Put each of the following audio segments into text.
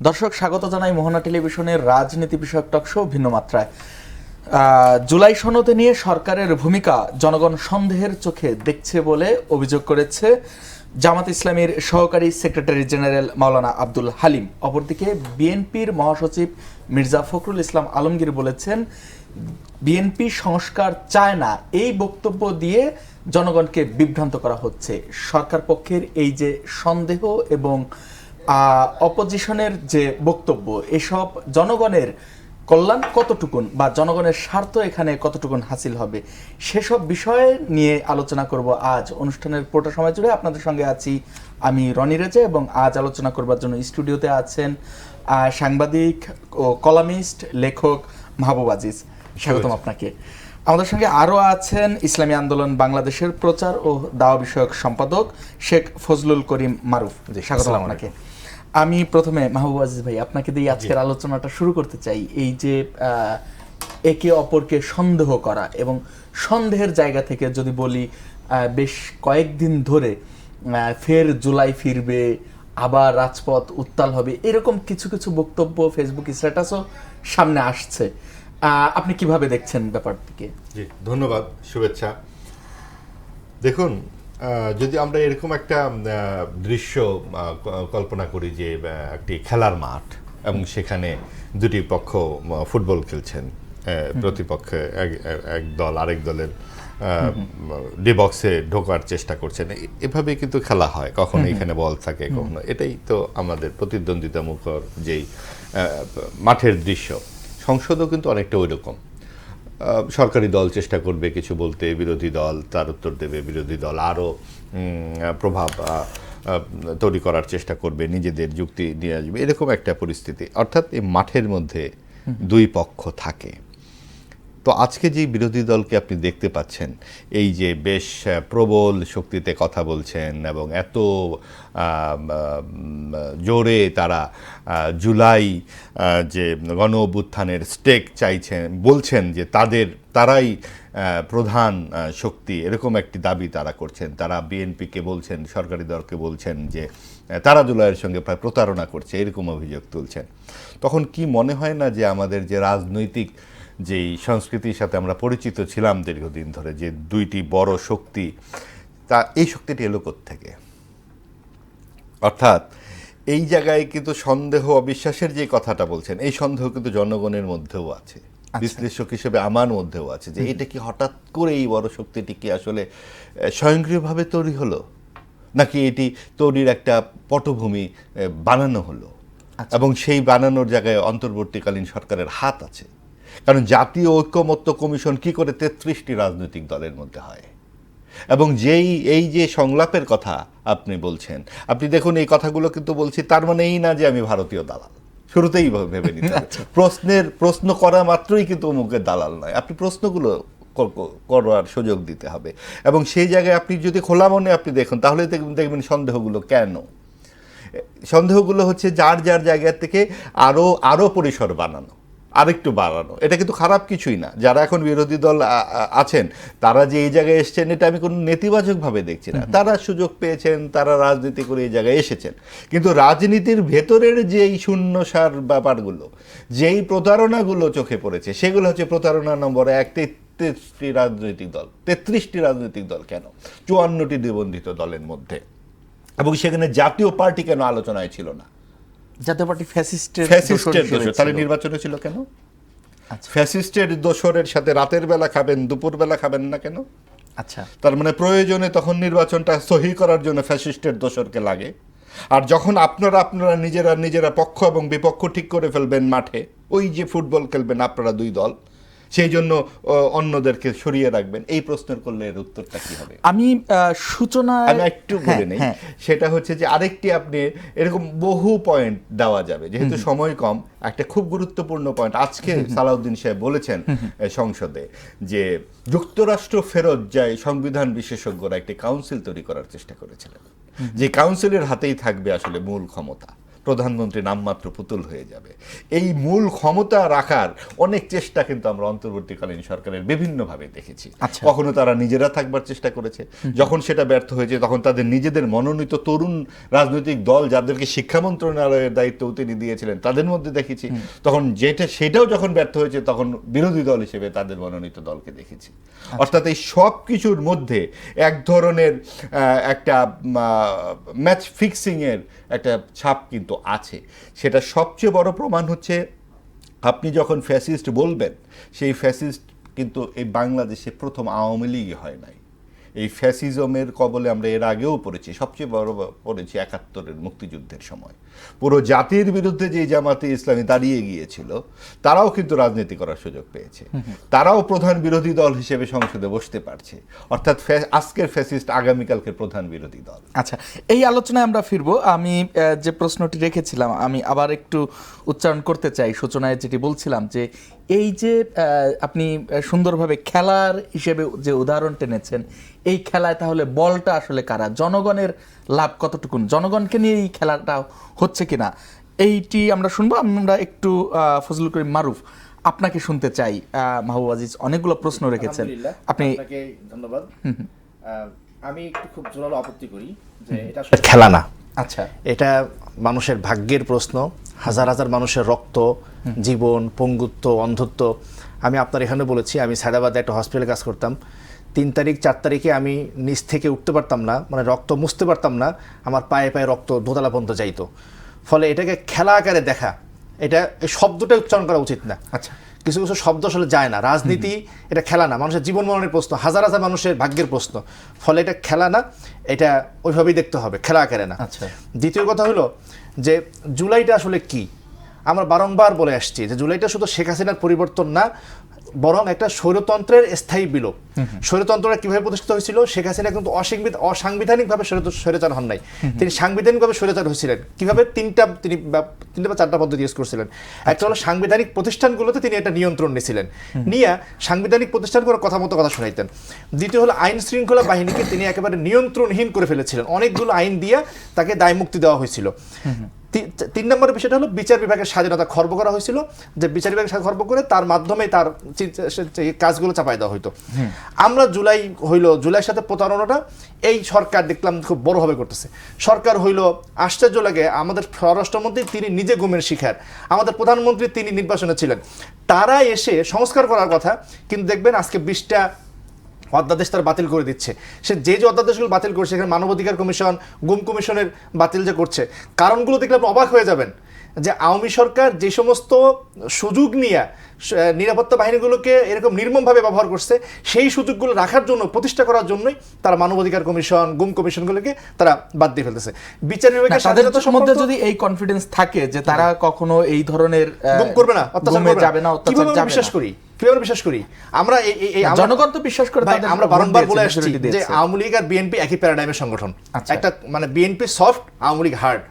দর্শক, স্বাগত জানাই মোহনা টেলিভিশনের রাজনীতি বিষয়ক টকশো ভিন্ন মাত্রায়। জুলাই সনদে নিয়ে সরকারের ভূমিকা জনগণ সন্দেহের চোখে দেখছে বলে অভিযোগ করেছে জামাত ইসলামীর সহকারী সেক্রেটারি জেনারেল মাওলানা আব্দুল হালিম। অপরদিকে বিএনপির মহাসচিব মির্জা ফখরুল ইসলাম আলমগীর বলেছেন, বিএনপি সংস্কার চায় না, এই বক্তব্য দিয়ে জনগণকে বিভ্রান্ত করা হচ্ছে। সরকার পক্ষের এই যে সন্দেহ এবং অপোজিশনের যে বক্তব্য, এসব জনগণের কল্যাণ কতটুকুন বা জনগণের স্বার্থ এখানে কতটুকুন হাসিল হবে, সেসব বিষয়ে নিয়ে আলোচনা করব আজ অনুষ্ঠানের পুরোটা সময় জুড়ে। আপনাদের সঙ্গে আছি আমি রনি রেজা এবং আজ আলোচনা করবার জন্য স্টুডিওতে আছেন সাংবাদিক ও কলামিস্ট লেখক মাহবুব আজিজ। স্বাগতম আপনাকে। আমাদের সঙ্গে আরও আছেন ইসলামী আন্দোলন বাংলাদেশের প্রচার ও দাওয়া বিষয়ক সম্পাদক শেখ ফজলুল করিম মারুফ। স্বাগতম আপনাকে। আমি প্রথমে মাহবুব আজিজ ভাই আপনাকে দিয়ে আজকের আলোচনাটা শুরু করতে চাই। এই যে একে অপরকে সন্দেহ করা এবং সন্দেহের জায়গা থেকে যদি বলি, বেশ কয়েকদিন ধরে ফের জুলাই ফিরবে, আবার রাজপথ উত্তাল হবে, এরকম কিছু কিছু বক্তব্য ফেসবুক স্ট্যাটাসও সামনে আসছে। আপনি কিভাবে দেখছেন ব্যাপারটিকে? জি, ধন্যবাদ, শুভেচ্ছা। দেখুন, যদি আমরা এরকম একটা দৃশ্য কল্পনা করি যে একটি খেলার মাঠ এবং সেখানে দুটি পক্ষ ফুটবল খেলছেন, প্রতিপক্ষে এক দল আরেক দলের ডি বক্সে ঢোকার চেষ্টা করছেন, এভাবে কিন্তু খেলা হয়। কখনো এখানে বল থাকে, কখনো। এটাই তো আমাদের প্রতিদ্বন্দ্বিতামুখর যেই মাঠের দৃশ্য। সংসদও কিন্তু অনেকটা ওই রকম। সরকারি দল চেষ্টা করবে কিছু বলতে, বিরোধী দল তার উত্তর দেবে, বিরোধী দল আরও প্রভাব তৈরি করার চেষ্টা করবে, নিজেদের যুক্তি নিয়ে আসবে, এরকম একটা পরিস্থিতি। অর্থাৎ এই মাঠের মধ্যে দুই পক্ষ থাকে। তো আজকে যে বিরোধী দলকে আপনি দেখতে পাচ্ছেন, এই যে বেশ প্রবল শক্তিতে কথা বলছেন এবং এত জোরে তারা জুলাই যে গণ অভ্যুত্থানের স্টেক চাইছেন, বলছেন যে তারাই প্রধান শক্তি, এরকম একটি দাবি তারা করছেন। তারা বিএনপিকে বলছেন, সরকারি দলকে বলছেন যে তারা জুলাইয়ের সঙ্গে প্রায় প্রতারণা করছে, এরকম অভিযোগ তুলছেন। তখন কি মনে হয় না যে আমাদের যে রাজনৈতিক যেই সংস্কৃতির সাথে আমরা পরিচিত ছিলাম দীর্ঘদিন ধরে, যে দুইটি বড় শক্তি, তা এই শক্তিটি এলো কোত্থেকে? অর্থাৎ এই জায়গায় কিন্তু সন্দেহ অবিশ্বাসের যে কথাটা বলছেন, এই সন্দেহ কিন্তু জনগণের মধ্যেও আছে, বিশ্লেষক হিসেবে আমার মধ্যেও আছে, যে এটা কি হঠাৎ করে এই বড় শক্তিটি কি আসলে স্বয়ংক্রিয়ভাবে তৈরি হলো, নাকি এটি তৈরির একটা পটভূমি বানানো হলো, এবং সেই বানানোর জায়গায় অন্তর্বর্তীকালীন সরকারের হাত আছে। কারণ জাতীয় ঐক্যমত্য কমিশন কি করে 33টি রাজনৈতিক দলের মধ্যে হয়? এবং এই যে সংলাপের কথা আপনি বলছেন, আপনি দেখুন এই কথাগুলো কিন্তু বলছি, তার মানে এই না যে আমি ভারতীয় দালাল, শুরুতেই ভেবে নিতে হবে। প্রশ্ন করা মাত্রই কিন্তু অমুকের দালাল নয়, আপনি প্রশ্নগুলো করার সুযোগ দিতে হবে। এবং সেই জায়গায় আপনি যদি খোলা মনে আপনি দেখুন, তাহলে দেখবেন সন্দেহগুলো কেন। সন্দেহগুলো হচ্ছে যার জায়গা থেকে আরও পরিসর বানানো, আরেকটু বাড়ানো। এটা কিন্তু খারাপ কিছুই না। যারা এখন বিরোধী দল আছেন, তারা যে এই জায়গায় এসেছেন, এটা আমি কোনো নেতিবাচকভাবে দেখছি না। তারা সুযোগ পেয়েছেন, তারা রাজনীতি করে এই জায়গায় এসেছেন। কিন্তু রাজনীতির ভেতরের যেই শূন্যসার ব্যাপারগুলো, যেই প্রতারণাগুলো চোখে পড়েছে, সেগুলো হচ্ছে প্রতারণা নম্বর 1। 33টি রাজনৈতিক দল কেন? 54টি নিবন্ধিত দলের মধ্যে, এবং সেখানে জাতীয় পার্টি কেন আলোচনায় ছিল না? জাতীয় পার্টি ফ্যাসিস্টের দোষর, তাহলে নির্বাচনে ছিল কেন? ফ্যাসিস্টের দোষরের সাথে রাতের বেলা খাবেন, দুপুর বেলা খাবেন না কেন? আচ্ছা, তার মানে প্রয়োজনে তখন নির্বাচনটা সহি করার জন্য ফ্যাসিস্টের দোষরকে লাগে। আর যখন আপনারা নিজেরা পক্ষ এবং বিপক্ষ ঠিক করে ফেলবেন মাঠে, ওই যে ফুটবল খেলবেন আপনারা দুই দল, সেই জন্য অন্যদেরকে সরিয়ে রাখবেন, এই প্রশ্নের করলে এর উত্তরটা কি হবে? আমি একটু বলে নেই। সেটা হচ্ছে যে আরেকটি, আপনি এরকম বহু পয়েন্ট দেওয়া যাবে, যেহেতু সময় কম। একটা খুব গুরুত্বপূর্ণ পয়েন্ট আজকে সালাউদ্দিন সাহেব বলেছেন সংসদে, যে যুক্তরাষ্ট্র ফেরত যায় সংবিধান বিশেষজ্ঞরা একটি কাউন্সিল তৈরি করার চেষ্টা করেছিলেন, যে কাউন্সিলের হাতেই থাকবে আসলে মূল ক্ষমতা। প্রধানমন্ত্রী নামমাত্র পুতুল হয়ে যাবে। এই মূল ক্ষমতা রাখার অনেক চেষ্টা কিন্তু আমরা অন্তর্বর্তীকালীন সরকারের বিভিন্নভাবে দেখেছি। আচ্ছা। কখনো তারা নিজেরা থাকবার চেষ্টা করেছে, যখন সেটা ব্যর্থ হয়েছে তখন তাদের নিজেদের মনোনীত তরুণ রাজনৈতিক দল যাদেরকে শিক্ষা মন্ত্রণালয়ের দায়িত্ব তিনি দিয়েছিলেন তাদের মধ্যে দেখেছি, তখন সেটাও যখন ব্যর্থ হয়েছে তখন বিরোধী দল হিসেবে তাদের মনোনীত দলকে দেখেছি। অর্থাৎ এই সব কিছুর মধ্যে এক ধরনের একটা ম্যাচ ফিক্সিং এর একটা ছাপ কিন্তু আছে। সেটা সবচেয়ে বড় প্রমাণ হচ্ছে আপনি যখন ফ্যাসিস্ট বলবেন, সেই ফ্যাসিস্ট কিন্তু এই বাংলাদেশে প্রথম আওয়ামী লীগ হয় নাই। এই ফ্যাসিজমের কবলে আমরা এর আগেও পড়েছি, সবচেয়ে বড় পড়েছি ৭১-এর মুক্তিযুদ্ধের সময়। পুরো জাতির বিরুদ্ধে যে জামাতে ইসলামী দাঁড়িয়ে গিয়েছিল তারাও কিন্তু রাজনীতি করার সুযোগ পেয়েছে, তারাও প্রধান বিরোধী দল হিসেবে সংসদে বসতে পারছে। অর্থাৎ আজকের ফ্যাসিস্ট আগামীকালকের প্রধান বিরোধী দল। আচ্ছা, এই আলোচনায় আমরা ফিরবো। আমি যে প্রশ্নটি রেখেছিলাম আমি আবার একটু উচ্চারণ করতে চাই। সূচনায় যেটি বলছিলাম যে এই যে আপনি সুন্দরভাবে খেলার হিসেবে যে উদাহরণ টেনেছেন, এই খেলায় তাহলে বলটা আসলে কারা, জনগণের লাভ কতটুকুন, জনগণকে নিয়ে এই খেলাটা হচ্ছে কিনা, এইটি আমরা শুনবো। আমরা একটু ফজলুল করিম মারুফ আপনাকে শুনতে চাই। মাহবুব আজিজ অনেকগুলো প্রশ্ন রেখেছেন, আপনি। আপনাকে ধন্যবাদ। আমি একটু খুব জোরালো আপত্তি করি যে এটা আসলে খেলা না। আচ্ছা, এটা মানুষের ভাগ্যের প্রশ্ন, হাজার হাজার মানুষের রক্ত, জীবন, পঙ্গুত্ব, অন্ধত্ব। আমি আপনার এখানে বলেছি, আমি সায়দাবাদে একটা হসপিটালে কাজ করতাম। 3 তারিখ 4 তারিখে আমি নিচ থেকে উঠতে পারতাম না, মানে রক্ত মুছতে পারতাম না, আমার পায়ে পায়ে রক্ত দোতলা পর্যন্ত যাইতো। ফলে এটাকে খেলা আকারে দেখা, এটা এই শব্দটা উচ্চারণ করা উচিত না। আচ্ছা, কিছু কিছু শব্দ আসলে যায় না। রাজনীতি এটা খেলা না, মানুষের জীবন মরণের প্রশ্ন, হাজার হাজার মানুষের ভাগ্যের প্রশ্ন। ফলে এটা খেলা না, এটা ওইভাবেই দেখতে হবে, খেলা আকারে না। আচ্ছা। দ্বিতীয় কথা হলো যে জুলাইটা আসলে কি, আমরা বারংবার বলে আসছি যে জুলাইটা শুধু শেখ হাসিনার পরিবর্তন না, বরং একটা স্বৈরতন্ত্রের স্থায়ী বিলোপ। স্বৈরতন্ত্রটা কিভাবে প্রতিষ্ঠিত হয়েছিল? শেখ হাসিনা কিন্তু অসাংবিধানিকভাবে স্বৈরাচার হন নাই, তিনি সাংবিধানিকভাবে স্বৈরাচার হয়েছিলেন। কিভাবে? তিনটা বা চারটা পদ্ধতি ইউজ করছিলেন। একটা হলো সাংবিধানিক প্রতিষ্ঠানগুলোতে তিনি একটা নিয়ন্ত্রণ নিয়েছিলেন, নিয়ে সাংবিধানিক প্রতিষ্ঠানগুলোর কথা মতো কথা শোনাইতেন। দ্বিতীয় হলো আইন শৃঙ্খলা বাহিনীকে তিনি একেবারে নিয়ন্ত্রণহীন করে ফেলেছিলেন, অনেকগুলো আইন দিয়ে তাকে দায়মুক্তি দেওয়া হয়েছিল। 3 নম্বরের বিষয়টা হলো বিচার বিভাগের স্বাধীনতা খর্ব করা হয়েছিল, যে বিচার বিভাগের স্বাধীনতা খর্ব করে তার মাধ্যমে তার কাজগুলো চাপাই দেওয়া হইতো। আমরা জুলাইয়ের সাথে প্রতারণাটা এই সরকার দেখলাম খুব বড়ভাবে করতেছে। সরকার হইল, আশ্চর্য লাগে, আমাদের স্বরাষ্ট্রমন্ত্রী তিনি নিজে গুমের শিকার, আমাদের প্রধানমন্ত্রী তিনি নির্বাচনে ছিলেন, তারা এসে সংস্কার করার কথা, কিন্তু দেখবেন আজকে 20টা অধ্যাদেশ তারা বাতিল করে দিচ্ছে। সে যে অধ্যাদেশগুলো বাতিল করছে, সেখানে মানবাধিকার কমিশন, গুম কমিশনের বাতিল যে করছে, কারণগুলো দেখলে আপনি অবাক হয়ে যাবেন যে আওয়ামী সরকার যে সমস্ত সুযোগ নিয়ে নিরাপত্তা বাহিনীগুলোকে এরকম নির্মমভাবে ব্যবহার করছে, সেই সুযোগগুলো রাখার জন্য, প্রতিষ্ঠা করার জন্যই তারা মানবাধিকার কমিশন, গুম কমিশনগুলোকে তারা বাদ দিয়ে ফেলতেছে। বিচার বিভাগের স্বাধীনতার মধ্যে যদি এই কনফিডেন্স থাকে যে তারা কখনো এই ধরনের গুম করবে না, অত্যাচার যাবে না, কিভাবে বিশ্বাস করি আমরা? জনগণ তো বিশ্বাস করে। আমরা বারংবার বলে আসছি যে আওয়ামী লীগ আর বিএনপি একই প্যারাডাইমের সংগঠন। একটা মানে BNP soft, Awami League hard.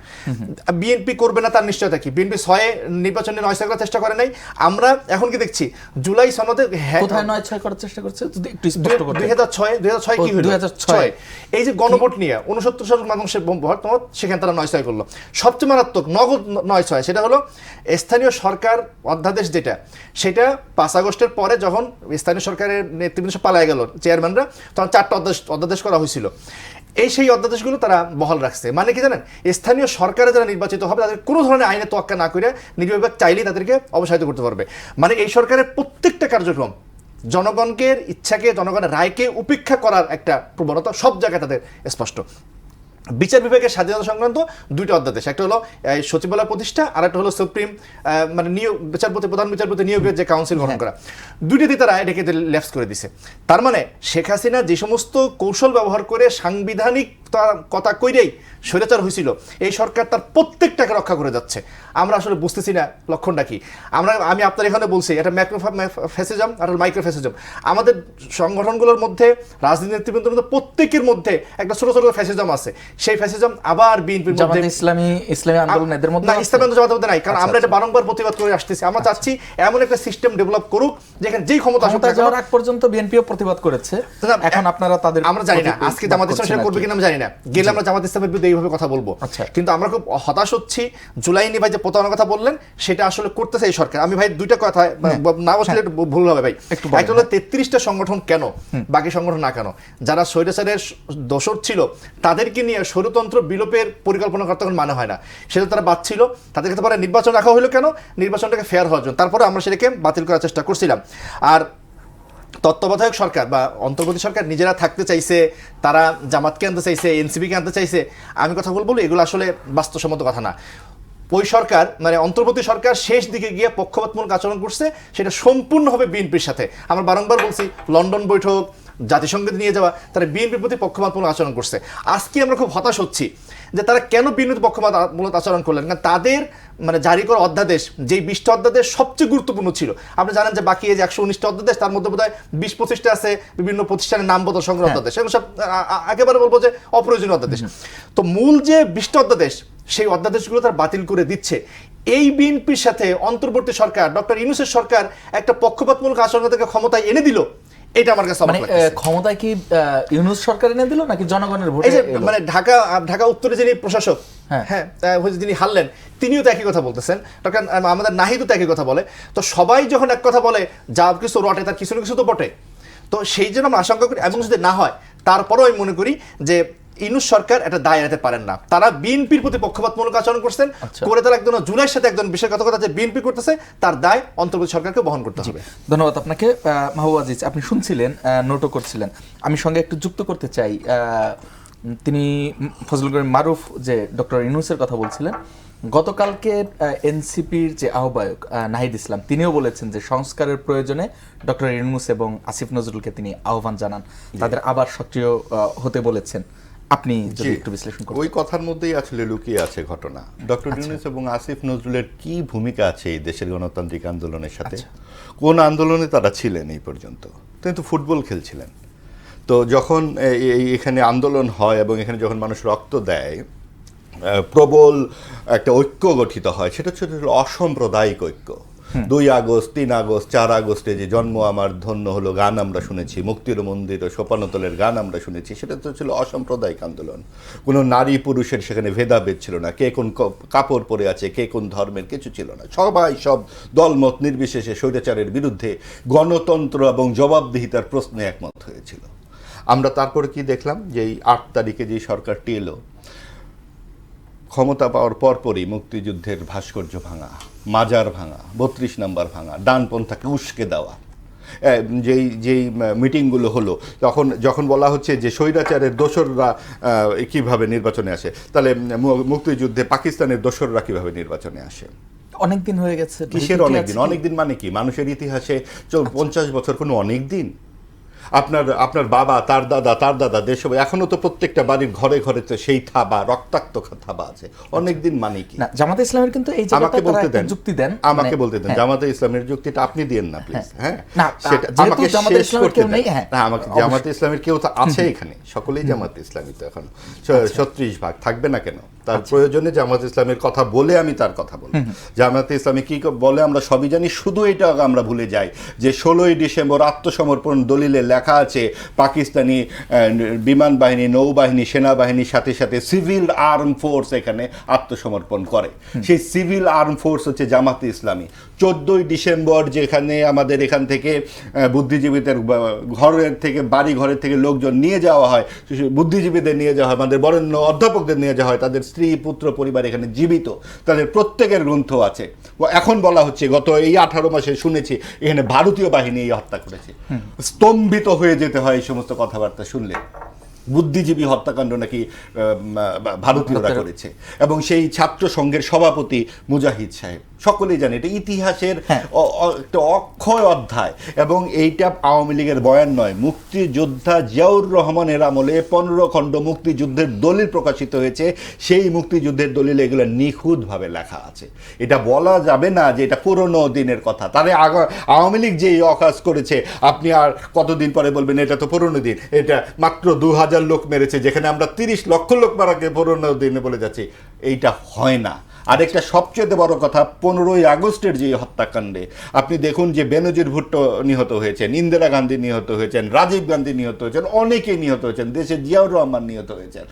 BNP করবে না তার নিশ্চয়তা কি? বিএনপি 6 নির্বাচনে 9 করার চেষ্টা করে নাই। আমরা এখন কি দেখছি? জুলাই সনদে কোথায় 9-6 করার চেষ্টা করছে, যদি একটু স্পষ্ট করতে। 2006 কি হলো? 2006 এই যে গণভোট নিয়ে 69 মানুষের ভোট, সেখানে তারা 9-6 করলো। সবচেয়ে মারাত্মক নগদ 9-6, সেটা হলো স্থানীয় সরকার অধ্যাদেশ যেটা, সেটা 5 আগস্টের পরে যখন স্থানীয় সরকারের নেতৃবৃন্দ পালায় গেল চেয়ারম্যানরা, তখন 4টা অধ্যাদেশ করা হয়েছিল। সেই অধ্যাদেশগুলো তারা বহাল রাখছে। মানে কি জানেন? স্থানীয় সরকারে যারা নির্বাচিত হবে তাদের কোনো ধরনের আইনে তোয়াক্কা না করে নির্বাহী বিভাগ চাইলেই তাদেরকে অবসায়িত করতে পারবে। মানে এই সরকারের প্রত্যেকটা কার্যক্রম জনগণকে ইচ্ছাকে, জনগণের রায়কে উপেক্ষা করার একটা প্রবণতা সব জায়গায় তাদের স্পষ্ট। বিচার বিভাগের স্বাধীনতা সংক্রান্ত 2টা অধ্যাদেশ, একটা হলো সচিবালয় প্রতিষ্ঠা, আর একটা হলো সুপ্রিম মানে নিয়োগ, বিচারপতি, প্রধান বিচারপতি নিয়োগের যে কাউন্সিল গঠন করা, 2টিতে তারা এটাকে ল্যাপস করে দিছে। তার মানে শেখ হাসিনা যে সমস্ত কৌশল ব্যবহার করে সাংবিধানিক কথা কইরেই স্বৈরাচার হয়েছিল, এই সরকার তার প্রত্যেকটাকে রক্ষা করে যাচ্ছে। আমরা আসলে বুঝতেছি না লক্ষণটা কি। আমি আপনার এখানে বলছি এটা ম্যাক্রো ফ্যাসিজম আর মাইক্রো ফ্যাসিজম। আমাদের সংগঠনগুলোর মধ্যে, রাজনীতি নেতৃবৃন্দের মধ্যে প্রত্যেকের মধ্যে একটা ছোট ছোট ফ্যাসিজম আছে। সেই ফ্যাসিজম আবার বিএনপির মধ্যে, ইসলামী আন্দোলন এদের মধ্যে না, ইসলামী আন্দোলন জামাতের মধ্যে নাই। কারণ আমরা এটা বারংবার প্রতিবাদ করে আসতেছি। আমরা চাচ্ছি এমন একটা সিস্টেম ডেভেলপ করুক যেখানে যেই ক্ষমতা যাওয়ার আগ পর্যন্ত বিএনপিও প্রতিবাদ করেছে। এখন আপনারা তাদের, আমরা জানি না আজকে জামাত ইসলাম সেটা করবে কিনা আমি জানি না। না, গেলে আমরা জামাত ইসলামের বিরুদ্ধে এইভাবে কথা বলবো। আচ্ছা। কিন্তু আমরা খুব হতাশ হচ্ছি, জুলাই নিয়ে ভাই যে প্রতারণার কথা বললেন সেটা আসলে করতেছে এই সরকার। আমি ভাই দুইটা কথা না বসলে ভুল হবে ভাই। একটু বলেন। একটা হলো 33টা সংগঠন কেন, বাকি সংগঠন না কেন? যারা স্বৈরাচারের দোষর ছিল তাদেরকে নিয়ে স্বৈরতন্ত্র বিলোপের পরিকল্পনা করতে কোনো মানে হয় না। সেটা তারা বাদ ছিল, তাদেরকে পরে নির্বাচন রাখা হলো কেন? নির্বাচনটাকে ফেয়ার হওয়ার জন্য। তারপরে আমরা সেটাকে বাতিল করার চেষ্টা করছিলাম। আর তত্ত্বাবধায়ক সরকার বা অন্তর্বর্তী সরকার নিজেরা থাকতে চাইছে, তারা জামাতকে আনতে চাইছে, এনসিপিকে আনতে চাইছে, আমি কথা বলবো এগুলো আসলে বাস্তবসম্মত কথা না। ওই সরকার মানে অন্তর্বর্তী সরকার শেষ দিকে গিয়ে পক্ষপাতমূলক আচরণ করছে, সেটা সম্পূর্ণভাবে বিএনপির সাথে। আমরা বারংবার বলছি, লন্ডন বৈঠক, জাতিসংঘে নিয়ে যাওয়া, তারা বিএনপির প্রতি পক্ষপাতমূলক আচরণ করছে। আজকে আমরা খুব হতাশ হচ্ছি যে তারা কেন বিএনপির পক্ষপাতমূলক আচরণ করলেন। কারণ তাদের মানে জারি করা অধ্যাদেশ, যেই 20টা অধ্যাদেশ সবচেয়ে গুরুত্বপূর্ণ ছিল। আপনি জানেন যে বাকি এই যে 119টা অধ্যাদেশ, তার মধ্যে বোধহয় 20-25টা আছে বিভিন্ন প্রতিষ্ঠানের নাম বদল সংক্রান্ত অধ্যাদেশ। সেগুলো সব একেবারে বলবো যে অপ্রয়োজনীয় অধ্যাদেশ। তো মূল যে 20টা অধ্যাদেশ, সেই অধ্যাদেশগুলো তার বাতিল করে দিচ্ছে। এই বিএনপির সাথে অন্তর্বর্তী সরকার, ডক্টর ইউনূসের সরকার একটা পক্ষপাতমূলক আচরণ থেকে ক্ষমতায় এনে দিল। এটা আমার কাছে মানে ক্ষমতায় কি ইউনূস সরকার এনে দিল নাকি জনগণের ভোটে? এই যে মানে ঢাকা উত্তরে যিনি প্রশাসক, হ্যাঁ যিনি হারলেন, তিনিও তো একই কথা বলতেছেন। ডক্টর আমাদের নাহিদও তো একই কথা বলে। তো সবাই যখন এক কথা বলে, যা কিছু রটে তার কিছু না কিছু তো বটে। তো সেই জন্য আমরা আশঙ্কা করি, এমন যদি না হয় তারপরেও আমি মনে করি যে ইউনূস সরকার এটা দায় এড়াতে পারেন না। তারা বিএনপির প্রতি পক্ষপাতমূলক আচরণ করছেন, করে তারা একদম জুলাইয়ের সাথে একদম বিশেষ কথা যে বিএনপি করতেছে, তার দায় অন্তর্বর্তী সরকারকে বহন করতে হবে। ধন্যবাদ আপনাকে মাহবুব আজিজ, আপনি শুনছিলেন, নোটও করছিলেন। আমি সঙ্গে একটু যুক্ত করতে চাই, তিনি ফজলুল করিম মারুফ যে ডক্টর ইউনূসের কথা বলছিলেন, গতকালকে এনসিপির যে আহ্বায়ক নাহিদ ইসলাম, তিনিও বলেছেন যে সংস্কারের প্রয়োজনে ডক্টর ইউনূস এবং আসিফ নজরুলকে তিনি আহ্বান জানান, তাদের আবার সক্রিয় হতে বলেছেন। আপনি যদি একটু বিশ্লেষণ করেন। ওই কথার মধ্যেই আসলে লুকিয়ে আছে ঘটনা। ডক্টর ইউনূস এবং আসিফ নজরুলের কি ভূমিকা আছে এই দেশের গণতান্ত্রিক আন্দোলনের সাথে? কোন আন্দোলনে তারা ছিলেন এই পর্যন্ত? কিন্তু ফুটবল খেলছিলেন। তো যখন এখানে আন্দোলন হয় এবং এখানে যখন মানুষ রক্ত দেয়, প্রবল একটা ঐক্য গঠিত হয়, সেটা হচ্ছে অসাম্প্রদায়িক ঐক্য। 2 আগস্ট, 3 আগস্ট, 4 আগস্টে যে জন্ম আমার ধন্য হলো গান আমরা শুনেছি, মুক্তির মন্দির ও সোপানতলের গান আমরা শুনেছি, সেটা তো ছিল অসাম্প্রদায়িক আন্দোলন। কোনো নারী পুরুষের সেখানে ভেদাভেদ ছিল না, কে কোন কাপড় পরে আছে, কে কোন ধর্মের, কিছু ছিল না। সবাই সব দলমত নির্বিশেষে স্বৈরাচারের বিরুদ্ধে গণতন্ত্র এবং জবাবদিহিতার প্রশ্নে একমত হয়েছিল। আমরা তারপরে কি দেখলাম, যে এই 8 তারিখে যে সরকারটি এলো, ক্ষমতা পাওয়ার পরপরই মুক্তিযুদ্ধের ভাস্কর্য ভাঙা, মাজার ভাঙা, 32 নম্বর ভাঙা, ডানপন্থাকে উস্কে দেওয়া, যেই মিটিংগুলো হলো, যখন বলা হচ্ছে যে স্বৈরাচারের দোসররা কিভাবে নির্বাচনে আসে, তাহলে মুক্তিযুদ্ধে পাকিস্তানের দোসররা কিভাবে নির্বাচনে আসে? অনেকদিন হয়ে গেছে। কিসের অনেকদিন? অনেকদিন মানে কি? মানুষের ইতিহাসে 50 বছর কোনো অনেক দিন? আপনার বাবা, তার দাদা দেশ, এখনো তো প্রত্যেকটা বাড়ির ঘরে ঘরে তো সেই থাবা, রক্তাক্ত থাবা আছে। অনেকদিন মানে কি? না, জামাতে ইসলামের কিন্তু এই আমাকে বলতে দেন, যুক্তি দেন, আমাকে বলতে দেন, জামাতে ইসলামের যুক্তিটা আপনি দিয়েন না প্লিজ। হ্যাঁ, না, সেটা আমাকে জামাতে শেষ করতে দেন। হ্যাঁ, না, আমাকে জামাতে ইসলামের কেউ তো আছে এখানে, সকলেই জামাতে ইসলামী তো এখন 36 ভাগ থাকবে না কেন? তার প্রয়োজনে জামাতে ইসলামের কথা বলে আমি তার কথা বলবো। জামাতে ইসলামী কি বলে আমরা সবই জানি, শুধু এটা আমরা ভুলে যাই যে 16ই ডিসেম্বর আত্মসমর্পণ দলিলে লেখা আছে পাকিস্তানি বিমান বাহিনী, নৌবাহিনী, সেনাবাহিনীর সাথে সাথে সিভিল আর্ম ফোর্স এখানে আত্মসমর্পণ করে। সেই সিভিল আর্ম ফোর্স হচ্ছে জামাতে ইসলামী। 14ই ডিসেম্বর যেখানে আমাদের এখান থেকে বুদ্ধিজীবীদের বাড়ি ঘরের থেকে লোকজন নিয়ে যাওয়া হয়, বুদ্ধিজীবীদের নিয়ে যাওয়া হয়, আমাদের বরেণ্য অধ্যাপকদের নিয়ে যাওয়া হয়, তাদের স্ত্রী পুত্র পরিবার এখানে জীবিত, তাদের প্রত্যেকের গ্রন্থ আছে। এখন বলা হচ্ছে গত এই 18 মাসে শুনেছি এখানে ভারতীয় বাহিনী এই হত্যা করেছে। স্তম্ভিত হয়ে যেতে হয় এই সমস্ত কথাবার্তা শুনলে। বুদ্ধিজীবী হত্যাকাণ্ড নাকি ভারতীয়রা করেছে, এবং সেই ছাত্র সংঘের সভাপতি মুজাহিদ সাহেব, সকলেই জানে এটা ইতিহাসের একটা অক্ষয় অধ্যায়। এবং এইটা আওয়ামী লীগের বয়ান নয়, মুক্তিযোদ্ধা জিয়াউর রহমানের আমলে 15 খণ্ড মুক্তিযুদ্ধের দলিল প্রকাশিত হয়েছে। সেই মুক্তিযুদ্ধের দলিল এগুলো নিখুঁতভাবে লেখা আছে। এটা বলা যাবে না যে এটা পুরনো দিনের কথা। তাহলে আওয়ামী লীগ যে অকাজ করেছে, আপনি আর কতদিন পরে বলবেন এটা তো পুরনো দিন, এটা মাত্র 2000 লোক মেরেছে, যেখানে আমরা 30 লক্ষ লোক মারাকে পুরনো দিনে বলে যাচ্ছি। এইটা হয় না। আরেকটা সবচেয়ে বড় কথা, 15ই আগস্টের যে হত্যাকাণ্ডে আপনি দেখুন যে বেনজির ভুট্টো নিহত হয়েছেন, ইন্দিরা গান্ধী নিহত হয়েছেন, রাজীব গান্ধী নিহত হয়েছেন, অনেকেই নিহত হয়েছেন, দেশে জিয়াউর রহমান নিহত হয়েছেন।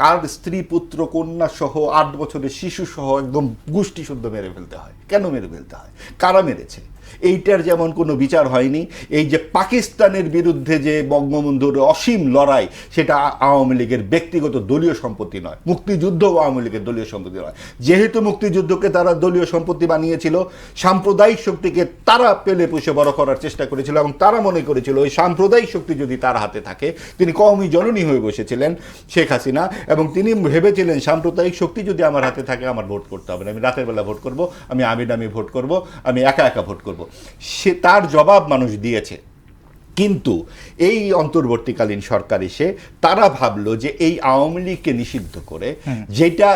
কার স্ত্রী পুত্র কন্যা সহ 8 বছরের শিশু সহ একদম গোষ্ঠী শুদ্ধ মেরে ফেলতে হয়? কেন মেরে ফেলতে হয়? কারা মেরেছে? এইটার যেমন কোনো বিচার হয়নি। এই যে পাকিস্তানের বিরুদ্ধে যে বঙ্গবন্ধুর অসীম লড়াই, সেটা আওয়ামী লীগের ব্যক্তিগত দলীয় সম্পত্তি নয়, মুক্তিযুদ্ধ আওয়ামী লীগের দলীয় সম্পত্তি নয়। যেহেতু মুক্তিযুদ্ধকে তারা দলীয় সম্পত্তি বানিয়েছিল, সাম্প্রদায়িক শক্তিকে তারা পেলে পুষে বড় করার চেষ্টা করেছিল এবং তারা মনে করেছিল ওই সাম্প্রদায়িক শক্তি যদি তার হাতে থাকে, তিনি কওমি জননী হয়ে বসেছিলেন শেখ হাসিনা, এবং তিনি ভেবেছিলেন সাম্প্রদায়িক শক্তি যদি আমার হাতে থাকে আমার ভোট করতে হবে না, আমি রাতের বেলা ভোট করব, আমি নামি ভোট করব, আমি একা একা ভোট করব। সে তার জবাব মানুষ দিয়েছে। কিন্তু এই অন্তর্বর্তীকালীন সরকার এসে তারা ভাবলো যে এই আওয়ামী লীগকে নিষিদ্ধ করে, যেটা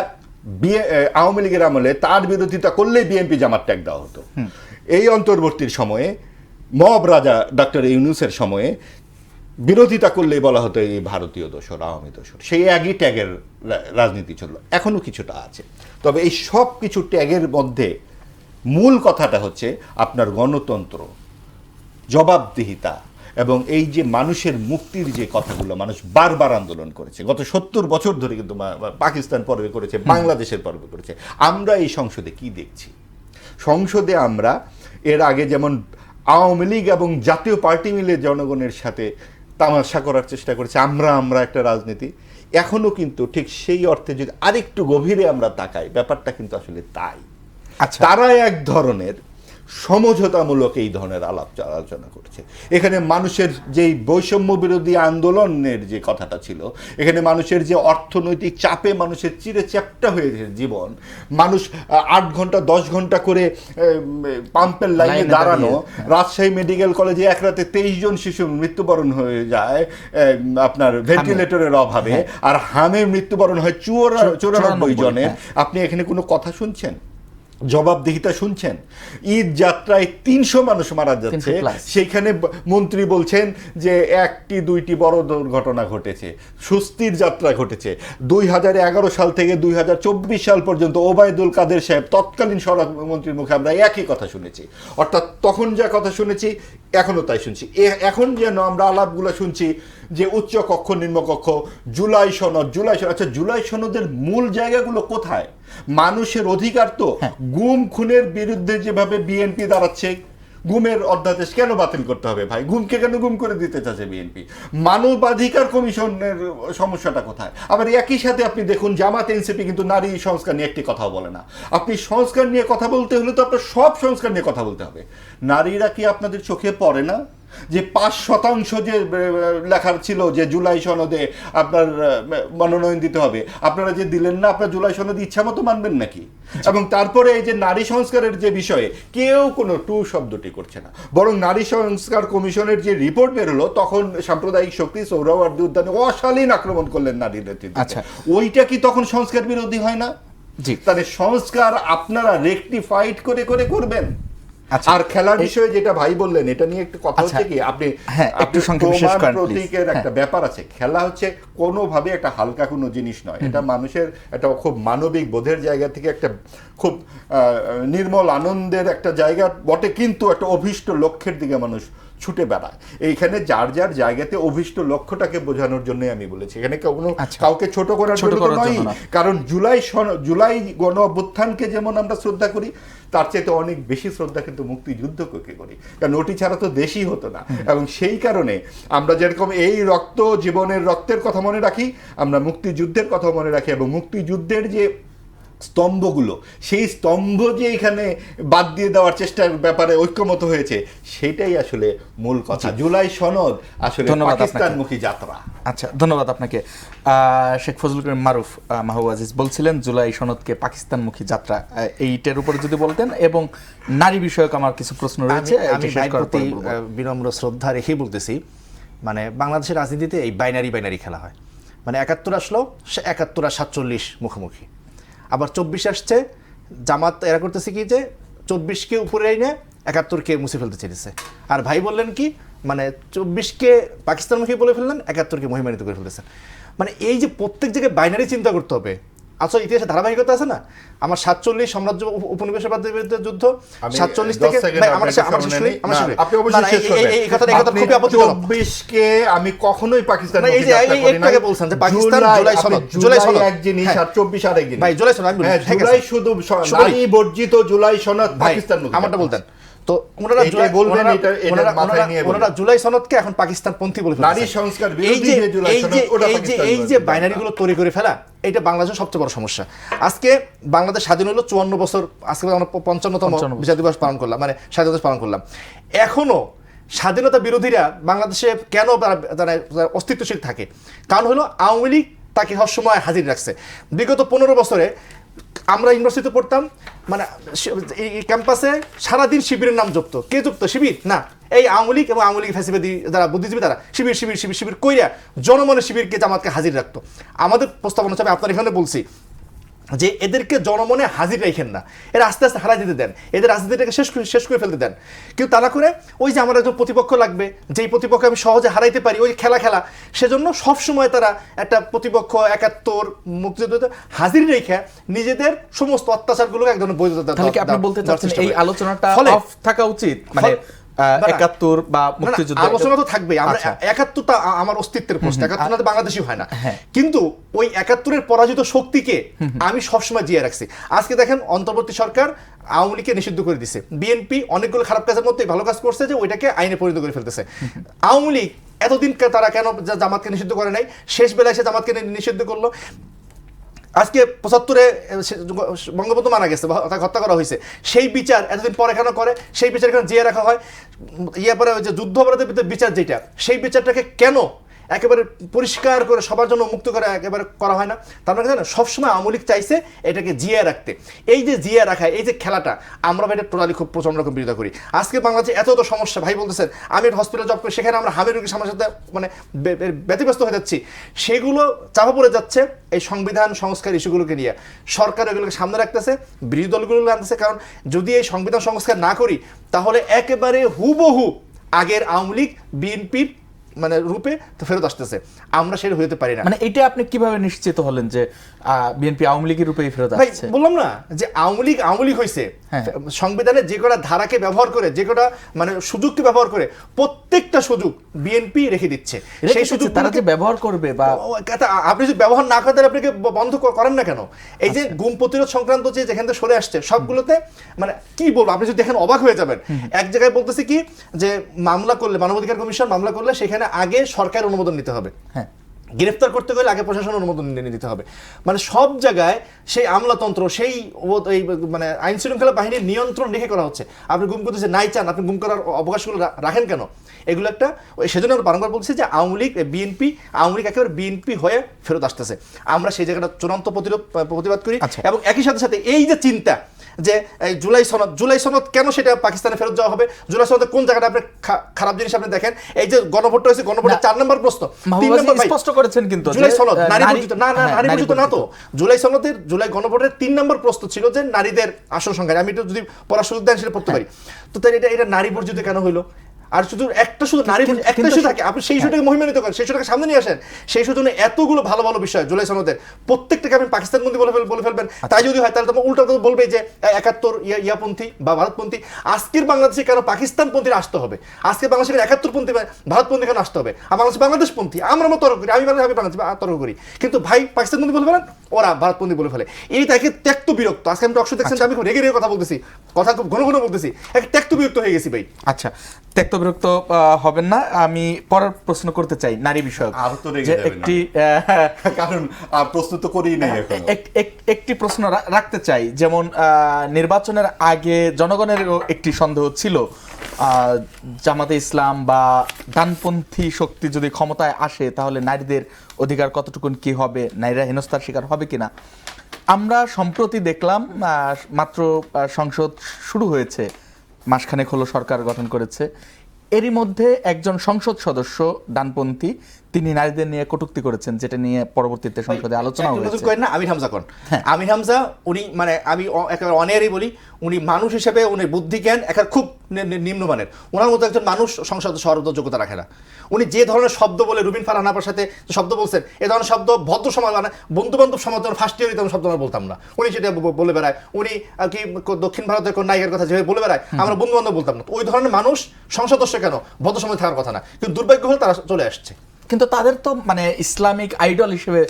আওয়ামী লীগের আমলে তার বিরোধিতা করলে বিএনপি জামাত ট্যাগ দেওয়া হতো, এই অন্তর্বর্তীর সময়ে মব রাজা ডক্টর ইউনূসের সময়ে বিরোধিতা করলেই বলা হতো এই ভারতীয় দোসর, আওয়ামী দোসর। সেই একই ট্যাগের রাজনীতি চললো, এখনো কিছুটা আছে। তবে এই সব কিছু ট্যাগের মধ্যে মূল কথাটা হচ্ছে আপনার গণতন্ত্র, জবাবদিহিতা, এবং এই যে মানুষের মুক্তির যে কথাগুলো মানুষ বারবার আন্দোলন করেছে গত 70 বছর ধরে, কিন্তু পাকিস্তান পর্বে করেছে, বাংলাদেশের পর্বে করেছে। আমরা এই সংসদে কি দেখছি? সংসদে আমরা এর আগে যেমন আওয়ামী লীগ এবং জাতীয় পার্টি মিলে জনগণের সাথে তামাশা করার চেষ্টা করেছে, আমরা একটা রাজনীতি, এখনো কিন্তু ঠিক সেই অর্থে যদি আরেকটু গভীরে আমরা তাকাই, ব্যাপারটা কিন্তু আসলে তাই। আচ্ছা, তারা এক ধরনের সমঝোতামূলক এই ধরনের আলাপ আলোচনা করছে। এখানে মানুষের যেই বৈষম্য বিরোধী আন্দোলনের যে কথাটা ছিল, এখানে মানুষের যে অর্থনৈতিক চাপে মানুষের চিরে চ্যাপ্টা হয়েছে জীবন, মানুষ 8 ঘন্টা 10 ঘন্টা করে পাম্পের লাইনে দাঁড়ানো, রাজশাহী মেডিকেল কলেজে এক রাতে 23 জন শিশু মৃত্যুবরণ হয়ে যায় আপনার ভেন্টিলেটরের অভাবে, আর হামে মৃত্যুবরণ হয় 94 জনের। আপনি এখানে কোনো কথা শুনছেন? জবাবদিহিতা শুনছেন? ঈদ যাত্রায় 300 মানুষ মারা যাচ্ছে, সেইখানে মন্ত্রী বলছেন যে 1টি 2টি বড় দুর্ঘটনা ঘটেছে, স্বস্তির যাত্রা ঘটেছে। 2011 সাল থেকে 2024 সাল পর্যন্ত ওবায়দুল কাদের সাহেব তৎকালীন স্বরাষ্ট্রমন্ত্রীর মুখে আমরা একই কথা শুনেছি। অর্থাৎ তখন যা কথা শুনেছি এখনো তাই শুনছি। এখন যেন আমরা আলাপগুলো শুনছি যে উচ্চ কক্ষ নিম্ন কক্ষ, জুলাই সনদ। আচ্ছা, জুলাই সনদের মূল জায়গাগুলো কোথায়? মানুষের অধিকার তো গুম খুনের বিরুদ্ধে যেভাবে বিএনপি দাঁড়াচ্ছে, গুমের অধ্যাদেশ কেন বাতিল করতে হবে ভাই? গুমকে কেন গুম করে দিতে চাচ্ছে বিএনপি? মানবাধিকার কমিশনের সমস্যাটা কোথায়? আবার একই সাথে আপনি দেখুন জামাত এনসিপি কিন্তু নারী সংস্কার নিয়ে একটি কথাও বলে না। আপনি সংস্কার নিয়ে কথা বলতে হলে তো আপনার সব সংস্কার নিয়ে কথা বলতে হবে। নারীরা কি আপনাদের চোখে পড়ে না যে 5% যে লেখার ছিল যে জুলাই সনদে আপনার মনোনয়ন দিতে হবে, আপনারা যে দিলেন না, আপনার জুলাই সনদ ইচ্ছা মতো মানবেন নাকি? এবং তারপরে এই যে নারী সংস্কারের যে বিষয়ে কেউ কোনো টু শব্দটি করছে না, বরং নারী সংস্কার কমিশনের যে রিপোর্ট বেরোলো তখন সাম্প্রদায়িক শক্তি সোহরাওয়ার্দী উদ্যানে অশালীন আক্রমণ করলেন নারী নেতৃত্বে। আচ্ছা, ওইটা কি তখন সংস্কার বিরোধী হয় না? তাহলে সংস্কার আপনারা রেকটিফাইড করে করবেন। আর খেলার বিষয়ে যেটা ভাই বললেন, এটা নিয়ে একটু কথা হচ্ছে কি, আপনি প্রতীকের একটা ব্যাপার আছে। খেলা হচ্ছে কোনোভাবে একটা হালকা কোনো জিনিস নয়, এটা মানুষের একটা খুব মানবিক বোধের জায়গা থেকে একটা খুব নির্মল আনন্দের একটা জায়গা বটে, কিন্তু একটা অভীষ্ট লক্ষ্যের দিকে মানুষ ছুটে বেড়ায়। এইখানে যার যার জায়গাতে অভীষ্ট লক্ষ্যটাকে বোঝানোর জন্য আমি বলেছি, এখানে কাউকে ছোট করার জন্য নয়। কারণ জুলাই গণ অভ্যুত্থানকে যেমন আমরা শ্রদ্ধা করি, তার চাইতে অনেক বেশি শ্রদ্ধা কিন্তু মুক্তিযুদ্ধকে করি, কারণ ওটি ছাড়া তো দেশই হতো না। এবং সেই কারণে আমরা যেরকম এই জীবনের রক্তের কথা মনে রাখি, আমরা মুক্তিযুদ্ধের কথা মনে রাখি, এবং মুক্তিযুদ্ধের যে স্তম্ভগুলো, সেই স্তম্ভ যে এখানে বাদ দিয়ে দেওয়ার চেষ্টার ব্যাপারে ঐক্যমত হয়েছে, সেটাই আসলে মূল কথা। জুলাই সনদ আসলে পাকিস্তানমুখী যাত্রা। আচ্ছা, ধন্যবাদ আপনাকে। শেখ ফজলুল করিম মারুফ মাহবুব আজিজ বলছিলেন জুলাই সনদকে পাকিস্তানমুখী যাত্রা, এইটার উপরে যদি বলতেন, এবং নারী বিষয়ক আমার কিছু প্রশ্ন রয়েছে। আমি প্রতি বিনম্র শ্রদ্ধা রেখেই বলতেছি, মানে বাংলাদেশের রাজনীতিতে এই বাইনারি খেলা হয়। মানে 71 আসলো, 71 আর 47 মুখোমুখি। আবার 24 আসছে, জামাত এরা করতেছে কি যে 24কে উপরে এনে 71কে মুছে ফেলতে চেয়েছে। আর ভাই বললেন কি, মানে 24কে পাকিস্তানমুখী বলে ফেললেন, 71কে মহিমান্বিত করে ফেলতেছেন। মানে এই যে প্রত্যেক জায়গায় বাইনারি চিন্তা করতে হবে, আচ্ছা ইতিহাসে ধারাবাহিকতা আছে না, আমার 47 সাম্রাজ্য উপনিবেশবাদের বিরুদ্ধে যুদ্ধ, 47 থেকে আপনি অবশ্যই শেষ করবেন। এই কথা খুবই আপত্তিজনক। 24 কে আমি কখনোই পাকিস্তান এই যে একটাকে বলছেন যে পাকিস্তান জুলাই সনদ এক জিনিস আর 24 আরেক জিনিস। ভাই জুলাই সনদ আমি হ্যাঁ, জুলাই শুধু নারী বর্জিত জুলাই সনদ পাকিস্তান মুখী। আমারটা বলতেন তো ওনারা জুলাই সনদকে এখন পাকিস্তান পন্থী বলে নারী সংস্কার বিরোধী যে জুলাই সনদ ওটা পাকিস্তান। এই যে বাইনারিগুলো তৈরি করে ফেলা, এটা বাংলাদেশের সবচেয়ে বড় সমস্যা। আজকে বাংলাদেশ স্বাধীন হলো 54 বছর, আজকে আমরা 55তম বিজয় দিবস পালন করলাম, মানে স্বাধীনতা দিবস পালন করলাম। এখনো স্বাধীনতা বিরোধীরা বাংলাদেশে কেন তারা অস্তিত্বশীল থাকে? কারণ হলো আওয়ামী লীগ তাকে সবসময় হাজির রাখছে। বিগত 15 বছরে আমরা ইউনিভার্সিটিতে পড়তাম, মানে এই ক্যাম্পাসে সারাদিন শিবিরের নাম জপতো। কে জপতো? শিবির না, এই আওয়ামী লীগ এবং আওয়ামী লীগ ফ্যাসিবাদী যারা বুদ্ধিজীবী তারা শিবির শিবির শিবির শিবির কইরা জনমনের শিবিরকে জামাতকে হাজির রাখতো। আমাদের প্রস্তাবনা হিসাবে আপনার এখানে বলছি যে এদেরকে জনমনে হাজির রাখেন না, এরা আস্তে আস্তে হারাই দিতে দেন, এদের রাজনীতিটাকে শেষ করে ফেলতে দেন। কিন্তু তা না করে ওই যে আমার একজন প্রতিপক্ষ লাগবে, যেই প্রতিপক্ষ আমি সহজে হারাইতে পারি, ওই খেলা সেজন্য সবসময় তারা একটা প্রতিপক্ষ 71 মুক্তিযুদ্ধ হাজির রেখে নিজেদের সমস্ত অত্যাচারগুলোকে এক ধরনের বৈধতা। তাহলে কি আপনি বলতে চাচ্ছেন এই আলোচনাটা অফ থাকা উচিত, মানে 71 বা মুক্তিযুদ্ধ আলোচনা তো থাকবেই। আমরা 71টা আমার অস্তিত্বের প্রশ্ন, 71 তো বাংলাদেশই হয় না, কিন্তু ওই 71-এর পরাজিত শক্তিকে আমি সবসময় জিয়ে রাখছি। আজকে দেখেন অন্তর্বর্তী সরকার আওয়ামী লীগকে নিষিদ্ধ করে দিছে, বিএনপি অনেকগুলো খারাপ কাজের মধ্যে ভালো কাজ করছে যে ওইটাকে আইনে পরিণত করে ফেলতেছে। আওয়ামী লীগ এতদিন তারা কেন জামাতকে নিষিদ্ধ করে নাই? শেষ বেলায় এসে জামাতকে নিষিদ্ধ করলো। আজকে 75-এ বঙ্গবন্ধু মারা গেছে, তাকে হত্যা করা হয়েছে, সেই বিচার এতদিন পরে কেন করে? সেই বিচার এখানে জিয়ে রাখা হয়। পরে ওই যে যুদ্ধ অপরাধের বিচার যেটা, সেই বিচারটাকে কেন একেবারে পরিষ্কার করে সবার জন্য মুক্ত করে একেবারে করা হয় না? তার মানে জানেন সবসময় আওয়ামী লীগ চাইছে এটাকে জিয়ে রাখতে। এই যে জিয়ে রাখা, এই যে খেলাটা, আমরা এটা টোটালি খুব প্রচন্ড রকম বিরোধিতা করি। আজকে বাংলাদেশে এত সমস্যা, ভাই বলতেছেন আমি একটা হসপিটাল জব করি, সেখানে আমরা হামির রোগীর সামনের সাথে মানে ব্যতিব্যস্ত হয়ে যাচ্ছি, সেগুলো চাপা পড়ে যাচ্ছে এই সংবিধান সংস্কার ইস্যুগুলোকে নিয়ে। সরকার এগুলোকে সামনে রাখতেছে, বিরোধী দলগুলো আনতেছে, কারণ যদি এই সংবিধান সংস্কার না করি তাহলে একেবারে হুবহু আগের আওয়ামী লীগ বিএনপির মানে রূপে তো ফেরত আসতেছে। আমরা সেটা হতে পারি না। মানে এটা আপনি কিভাবে নিশ্চিত হলেন যে বিএনপি আওয়ামী লীগের রূপেই ফেরত আসছে? বললাম না যে আওয়ামী লীগ হয়েছে সংবিধানে যে কটা ধারাকে ব্যবহার করে, যে কটা মানে সুযোগকে ব্যবহার করে, প্রত্যেকটা সুযোগ বিএনপি রেখে দিচ্ছে। সেই সুযোগ তারা যে ব্যবহার করবে, বা আপনি যদি ব্যবহার না করেন আপনাকে বন্ধ করেন না কেন? এই যে গুম প্রতিরোধ সংক্রান্ত যে যেখান থেকে সরে আসছে সবগুলোতে, মানে কি বলবো, আপনি যদি দেখেন অবাক হয়ে যাবেন। এক জায়গায় বলতেছে কি যে মামলা করলে, মানবাধিকার কমিশন মামলা করলে সেখানে আগে সরকারের অনুমোদন নিতে হবে, গ্রেফতার করতে গেলে আগে প্রশাসনের অনুমোদন নিতে হবে। মানে সব জায়গায় সেই আমলাতন্ত্র, সেই মানে আইন শৃঙ্খলা বাহিনীর নিয়ন্ত্রণ রেখে করা হচ্ছে। আপনি গুম করতেছে নাই চান, আপনি গুম করার অবকাশগুলো রাখেন কেন? এগুলো একটা সেজন্য আমরা বারংবার বলছি যে আওয়ামী লীগ একেবারে বিএনপি হয়ে ফেরত আসতেছে। আমরা সেই জায়গাটা চূড়ান্ত প্রতিবাদ করি। এবং একই সাথে এই যে চিন্তা যে জুলাই সনদ কেন সেটা পাকিস্তানে ফেরত যাওয়া হবে, জুলাই সনদের কোন জায়গাটা আপনি খারাপ জিনিস আপনি দেখেন। এই যে গণভোটটা হয়েছে, গণভোটের 4 নম্বর প্রশ্ন, 3 নম্বর স্পষ্ট করেছেন কিন্তু জুলাই সনদ নারী বর্জিত না তো। জুলাই গণভোটের 3 নম্বর প্রশ্ন ছিল যে নারীদের আসন সংখ্যা। আমি যদি পড়ার সুযোগ দেন সেটা পড়তে পারি। তো তাই এটা নারী বর্জিত কেন হইলো? আর শুধু নারী একটা ইস্যু থাকে, আপনি সেই ইস্যুটাকে মহিমান্বিত করেন, সেই ইস্যুটাকে সামনে নিয়ে আসেন। সেই ইস্যুর জন্য এতগুলো ভালো ভালো বিষয় জুলাই সনদের প্রত্যেকটাকে আপনি পাকিস্তানপন্থী বলে ফেলবেন। তাই যদি হয় তাহলে তোমার উল্টা বলবে যে 71 ইয়াপন্থী বা ভারতপন্থী। আজকের বাংলাদেশে কেন পাকিস্তানপন্থীরা আসতে হবে? আজকে বাংলাদেশে 71পন্থী ভারতপন্থী কেন আসতে হবে? আর বাংলাদেশপন্থী আমরা তর্ক করি, আমি বাংলাদেশ তর্ক করি, কিন্তু ভাই পাকিস্তানপন্থী বলে ফেলেন, ওরা ভারতপন্থী বলে ফেলে। এই তাকে ত্যক্ত বিরক্ত। আজকে আমি টকশো দেখছেন যে আমি খুব রেগে কথা বলতেছি, কথা খুব ঘন বলতেছি, ত্যক্ত বিরক্ত হয়ে গেছি ভাই। আচ্ছা, ত্যক্ত বিরক্ত হবেন না। আমি পরের প্রশ্ন করতে চাই নারী বিষয়ক, কারণ প্রস্তুত করেই নেই এখন। একটি প্রশ্ন রাখতে চাই, যেমন নির্বাচনের আগে জনগণেরও একটি সন্দেহ ছিল জামাতে ইসলাম বা ডানপন্থী শক্তি যদি ক্ষমতায় আসে তাহলে নারীদের অধিকার কতটুকুন কি হবে, নারীরা হেনস্থার শিকার হবে কিনা। আমরা সম্প্রতি দেখলাম মাত্র সংসদ শুরু হয়েছে, মাসখানেক হলো সরকার গঠন করেছে, এরই মধ্যে একজন সংসদ সদস্য ডানপন্থী তিনি নারীদের নিয়ে কটূক্তি করেছেন, যেটা নিয়ে পরবর্তীতে সংসদে আলোচনা হয়েছে। করেন না আমির হামজা কোন আমির হামজা উনি মানে আমি একেবারে অনেরই বলি, উনি মানুষ হিসেবে উনি বুদ্ধি জ্ঞান একেবারে খুব নিম্নমানের। ওনার মতো একজন মানুষ সংসদ সর্ব যোগ্যতা রাখে না। উনি যে ধরনের শব্দ বলে রুবিন ফারহান আপার সাথে শব্দ বলছেন, এ ধরনের শব্দ ভদ্র সমাজ মানে বন্ধু বান্ধব সমাজ ফার্স্ট ইয়ারই তেমন শব্দ আমরা বলতাম না। উনি সেটা বলে বেড়ায়, উনি আর কি দক্ষিণ ভারতের কোন নায়িকার কথা যেভাবে বলে বেড়ায় আমরা বন্ধু বান্ধব বলতাম না। ওই ধরনের মানুষ সংসদ সদস্য কেন ভদ্র সমাজ থাকার কথা না, কিন্তু দুর্ভাগ্য হলে তারা চলে আসছে। কিন্তু তাদের তো মানে ইসলামিক আইডল হিসেবে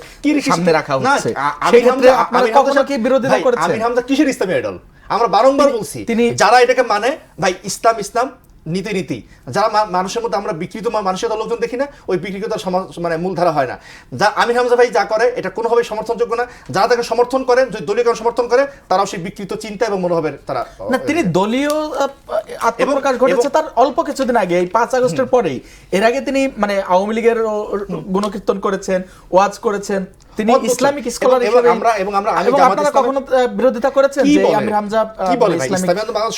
সামনে রাখা না, হচ্ছে। আমির সেই ক্ষেত্রে হামজা- আপনারা আমির কখনো হামজা- কি বিরোধিতা ভাই, করেছেন? আমির হামজা কিসের ইসলামী আইডল? আমরা বারংবার বলছি যারা এটাকে মানে ভাই ইসলাম ইসলাম নীতি নীতি, যারা মানুষের মধ্যে আমরা বিকৃত মানসিকতার লোকজন দেখি না, ওই বিকৃততার মানে মূলধারা হয় না। যা আমির হামজা ভাই যা করে এটা কোনোভাবেই সমর্থনযোগ্য না। যারা তাকে সমর্থন করে, যদি দলীয় কারণ সমর্থন করে, তারাও সেই বিকৃত চিন্তা এবং মনোভাবের তারা না, তিনি দলীয় আত্মপ্রকাশ ঘটেছে তার অল্প কিছুদিন আগে, এই 5 আগস্টের পরেই। এর আগে তিনি মানে আওয়ামী লীগের গুণকীর্তন করেছেন, ওয়াজ করেছেন, তিনি ইসলামিক স্কলার হিসেবে। এবং আপনারা কখনো বিরোধিতা করেছেন যে আমির হামজা কি বলে ভাই ইসলামী বাংলাদেশ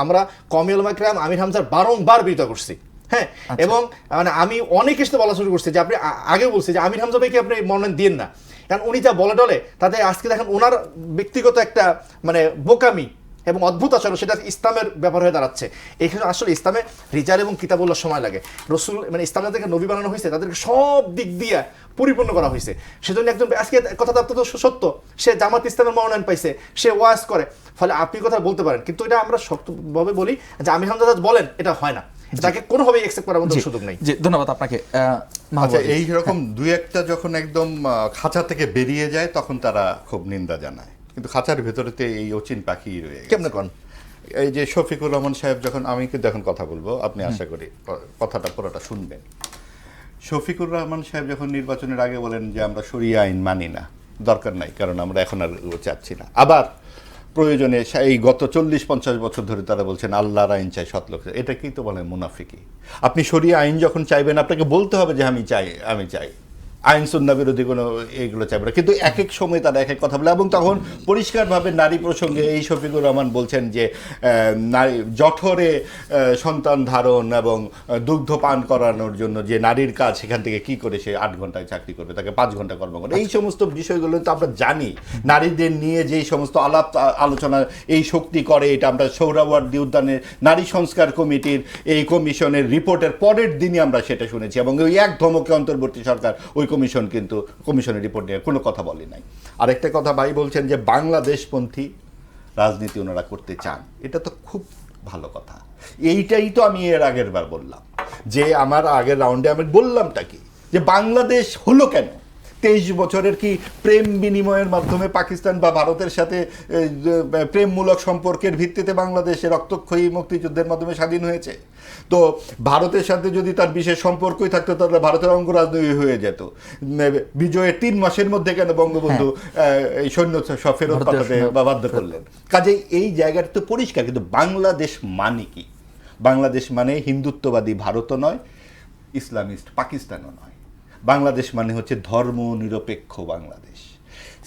আমরা কওমি উলামায়ে কেরাম আমির হামজার বারংবার বিরোধিতা করছি। হ্যাঁ, এবং মানে আমি অনেক কিছু বলা শুরু করছি যে আপনি আগে বলছি যে আমির হামজা ভাইকে আপনি মনোনয়ন দিন না, কারণ উনি যা বলে টলে তাতে আজকে দেখেন ওনার ব্যক্তিগত একটা মানে বোকামি এবং অদ্ভুত আচরণ, সেটা ইসলামের ব্যাপার হয়ে দাঁড়াচ্ছে। এখানে আসলে ইসলামে রিজাল এবং কিতাবুল্লাহ সময় লাগে। রসুল মানে ইসলাম যাদেরকে নবী বানানো হয়েছে তাদেরকে সব দিক দিয়ে পরিপূর্ণ করা হয়েছে। সেজন্য একজন আজকে কথাটা তো সত্য, সে জামাত ইসলামের মনোনয়ন পাইছে, সে ওয়াজ করে, ফলে আপনি কথা বলতে পারেন, কিন্তু এটা আমরা শক্তভাবে বলি যে আমির হামজা বলেন এটা হয় না, তাকে কোনোভাবেই অ্যাকসেপ্ট করার মতো সুযোগ নেই। জি, ধন্যবাদ আপনাকে। আচ্ছা, এই রকম দুই একটা যখন একদম খাঁচা থেকে বেরিয়ে যায় তখন তারা খুব নিন্দা জানায়, কিন্তু খাঁচার ভেতরেতে এই অচিন পাখি রয়ে গেছে। কেমনে কোন এই যে শফিকুর রহমান সাহেব যখন, আমি কিন্তু এখন কথা বলবো, আপনি আশা করি কথাটা পুরোটা শুনবেন। শফিকুর রহমান সাহেব যখন নির্বাচনের আগে বলেন যে আমরা শরিয়া আইন মানি না, দরকার নাই, কারণ আমরা এখন আর চাচ্ছি না। আবার প্রয়োজনে এই গত 40-50 বছর ধরে তারা বলছেন আল্লাহর আইন চাই, সৎ লোক চাই। এটাকেই তো বলেন মুনাফিকি। আপনি শরিয়া আইন যখন চাইবেন আপনাকে বলতে হবে যে আমি চাই আইন সুন্নাহ বিরোধী কোনো এইগুলো চাইবে না, কিন্তু এক এক সময় তারা এক এক কথা বলে। এবং তখন পরিষ্কারভাবে নারী প্রসঙ্গে এই শফিকুর রহমান বলছেন যে নারী জঠরে সন্তান ধারণ এবং দুগ্ধ পান করানোর জন্য যে নারীর কাজ, সেখান থেকে কি করে সে 8 ঘন্টায় চাকরি করবে, তাকে 5 ঘন্টা কর্ম করবে। এই সমস্ত বিষয়গুলো তো আমরা জানি। নারীদের নিয়ে যেই সমস্ত আলাপ আলোচনা এই শক্তি করে, এটা আমরা সোহরাওয়ার্দী উদ্যানের নারী সংস্কার কমিটির এই কমিশনের রিপোর্টের পরের দিনই আমরা সেটা শুনেছি, এবং ওই এক ধমকে অন্তর্বর্তী সরকার ওই কমিশন কিন্তু কমিশনের রিপোর্ট নিয়ে কোনো কথা বলে নাই। আরেকটা কথা ভাই বলছেন যে বাংলাদেশপন্থী রাজনীতি ওনারা করতে চান, এটা তো খুব ভালো কথা। এইটাই তো আমি এর আগের বার বললাম, যে আমার আগের রাউন্ডে আমি বললামটা কি, যে বাংলাদেশ হলো কেন? 23 বছরের কি প্রেম বিনিময়ের মাধ্যমে পাকিস্তান বা ভারতের সাথে প্রেমমূলক সম্পর্কের ভিত্তিতে বাংলাদেশে রক্তক্ষয়ী মুক্তিযুদ্ধের মাধ্যমে স্বাধীন হয়েছে? তো ভারতের সাথে যদি তার বিশেষ সম্পর্কই থাকতো তাহলে ভারতের অঙ্গরাজনৈতিক হয়ে যেত। বিজয়ের 3 মাসের মধ্যে কেন বঙ্গবন্ধু এই সৈন্য সব ফেরত পাঠাতে বাধ্য করলেন? কাজেই এই জায়গাটা তো পরিষ্কার। কিন্তু বাংলাদেশ মানে কি? বাংলাদেশ মানে হিন্দুত্ববাদী ভারতও নয়, ইসলামিস্ট পাকিস্তানও নয়। বাংলাদেশ মানে হচ্ছে ধর্ম নিরপেক্ষ বাংলাদেশ।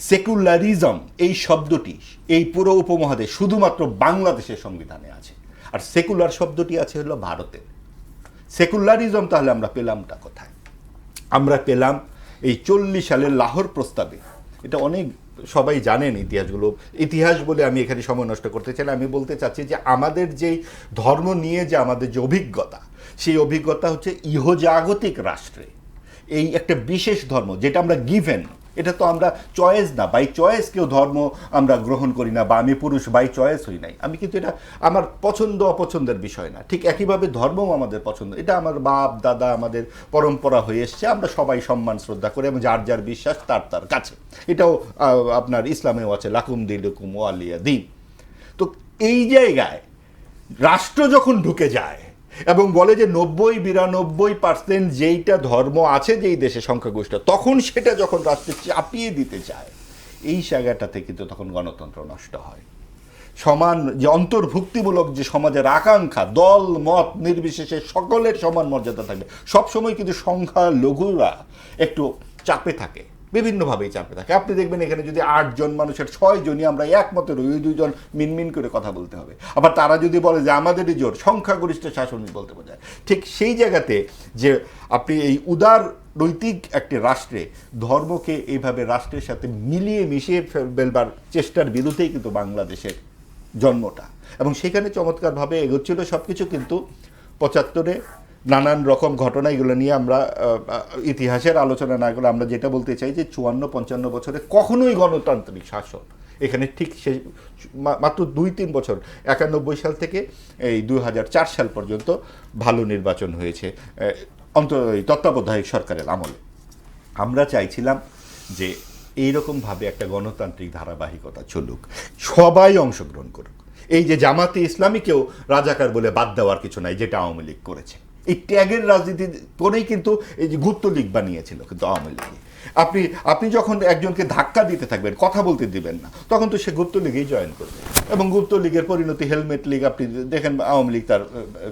সেকুলারিজম এই শব্দটি এই পুরো উপমহাদেশ শুধুমাত্র বাংলাদেশের সংবিধানে আছে, আর সেকুলার শব্দটি আছে হলো ভারতের। সেকুলারিজম তাহলে আমরা পেলামটা কোথায়? আমরা পেলাম এই 40 সালের লাহোর প্রস্তাবে। এটা অনেক সবাই জানেন ইতিহাসগুলো, ইতিহাস বলে আমি এখানে সময় নষ্ট করতে চাই না। আমি বলতে চাচ্ছি যে আমাদের যেই ধর্ম নিয়ে যে আমাদের যে অভিজ্ঞতা, সেই অভিজ্ঞতা হচ্ছে ইহজাগতিক রাষ্ট্রে এই একটা বিশেষ ধর্ম যেটা আমরা গিভেন, এটা তো আমরা চয়েস না, বাই চয়েস কেউ ধর্ম আমরা গ্রহণ করি না, বা আমি পুরুষ বাই চয়েস হই নাই। আমি কিন্তু এটা আমার পছন্দ অপছন্দের বিষয় না। ঠিক একইভাবে ধর্মও আমাদের পছন্দ, এটা আমার বাপ দাদা আমাদের পরম্পরা হয়ে এসছে, আমরা সবাই সম্মান শ্রদ্ধা করি এবং যার যার বিশ্বাস তার তার কাছে। এটাও আপনার ইসলামেও আছে, লাকুম দিনুকুম ওয়ালিয়া দিন। তো এই জায়গায় রাষ্ট্র যখন ঢুকে যায় এবং বলে যে 90-92% যেইটা ধর্ম আছে যেই দেশে সংখ্যাগরিষ্ঠ, তখন সেটা যখন রাষ্ট্রে চাপিয়ে দিতে চায়, এই জায়গাটাতে কিন্তু তখন গণতন্ত্র নষ্ট হয়। সমান যে অন্তর্ভুক্তিমূলক যে সমাজের আকাঙ্ক্ষা, দল মত নির্বিশেষে সকলের সমান মর্যাদা থাকবে, সবসময় কিন্তু সংখ্যালঘুরা একটু চাপে থাকে। বিভিন্নভাবেই চাপে থাকে। আপনি দেখবেন এখানে যদি 8 জন মানুষের 6 জনই আমরা একমতে রই, ওই 2 জন মিনমিন করে কথা বলতে হবে। আবার তারা যদি বলে যে আমাদেরই জোর, সংখ্যাগরিষ্ঠ শাসন বলতে বোঝায়। ঠিক সেই জায়গাতে যে আপনি এই উদার নৈতিক একটি রাষ্ট্রে ধর্মকে এইভাবে রাষ্ট্রের সাথে মিলিয়ে মিশিয়ে ফেলবার চেষ্টার বিরুদ্ধেই কিন্তু বাংলাদেশের জন্মটা, এবং সেখানে চমৎকারভাবে এগোচ্ছিল সব কিছু। কিন্তু 75-এ নানান রকম ঘটনা, এগুলো নিয়ে আমরা ইতিহাসের আলোচনা না করে আমরা যেটা বলতে চাই যে 54-55 বছরে কখনোই গণতান্ত্রিক শাসন এখানে ঠিক সে মাত্র 2-3 বছর 91 সাল থেকে এই 2004 সাল পর্যন্ত ভালো নির্বাচন হয়েছে তত্ত্বাবধায়ক সরকারের আমলে। আমরা চাইছিলাম যে এইরকমভাবে একটা গণতান্ত্রিক ধারাবাহিকতা চলুক, সবাই অংশগ্রহণ করুক। এই যে জামাতে ইসলামীকেও রাজাকার বলে বাদ দেওয়ার কিছু নাই, যেটা আওয়ামী লীগ করেছে। এই ট্যাগের রাজনীতি করেই কিন্তু এই যে গুপ্ত লীগ বানিয়েছিল কিন্তু আওয়ামী লীগ। আপনি যখন একজনকে ধাক্কা দিতে থাকবেন, কথা বলতে দিবেন না, তখন তো সে গুপ্ত লীগেই জয়েন করবে, এবং গুপ্ত লীগের পরিণতি হেলমেট লীগ। আপনি দেখেন আওয়ামী লীগ তার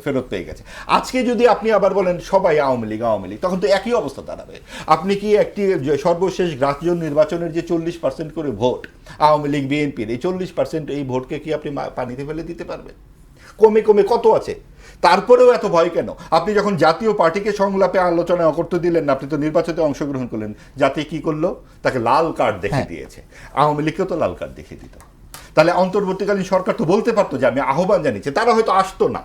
ফেরত পেয়ে গেছে। আজকে যদি আপনি আবার বলেন সবাই আওয়ামী লীগ, তখন তো একই অবস্থা দাঁড়াবে। আপনি কি একটি সর্বশেষ গ্রাহ্য নির্বাচনের যে 40% করে ভোট আওয়ামী লীগ বিএনপির, এই 40% এই ভোটকে কি আপনি পানিতে ফেলে দিতে পারবেন? কমে কমে কত আছে, তারপরেও এত ভয় কেন? আপনি যখন জাতীয় পার্টিকে সংলাপে আলোচনা করতে দিলেন না, আপনি তো নির্বাচনে অংশগ্রহণ করলেন, জাতি কি করলো? তাকে লাল কার্ড দেখিয়ে দিয়েছে। আওয়ামী লীগকেও তো লাল কার্ড দেখিয়ে দিত। তাহলে অন্তর্বর্তীকালীন সরকার তো বলতে পারতো যে আমি আহ্বান জানিয়েছি, তারা হয়তো আসতো না।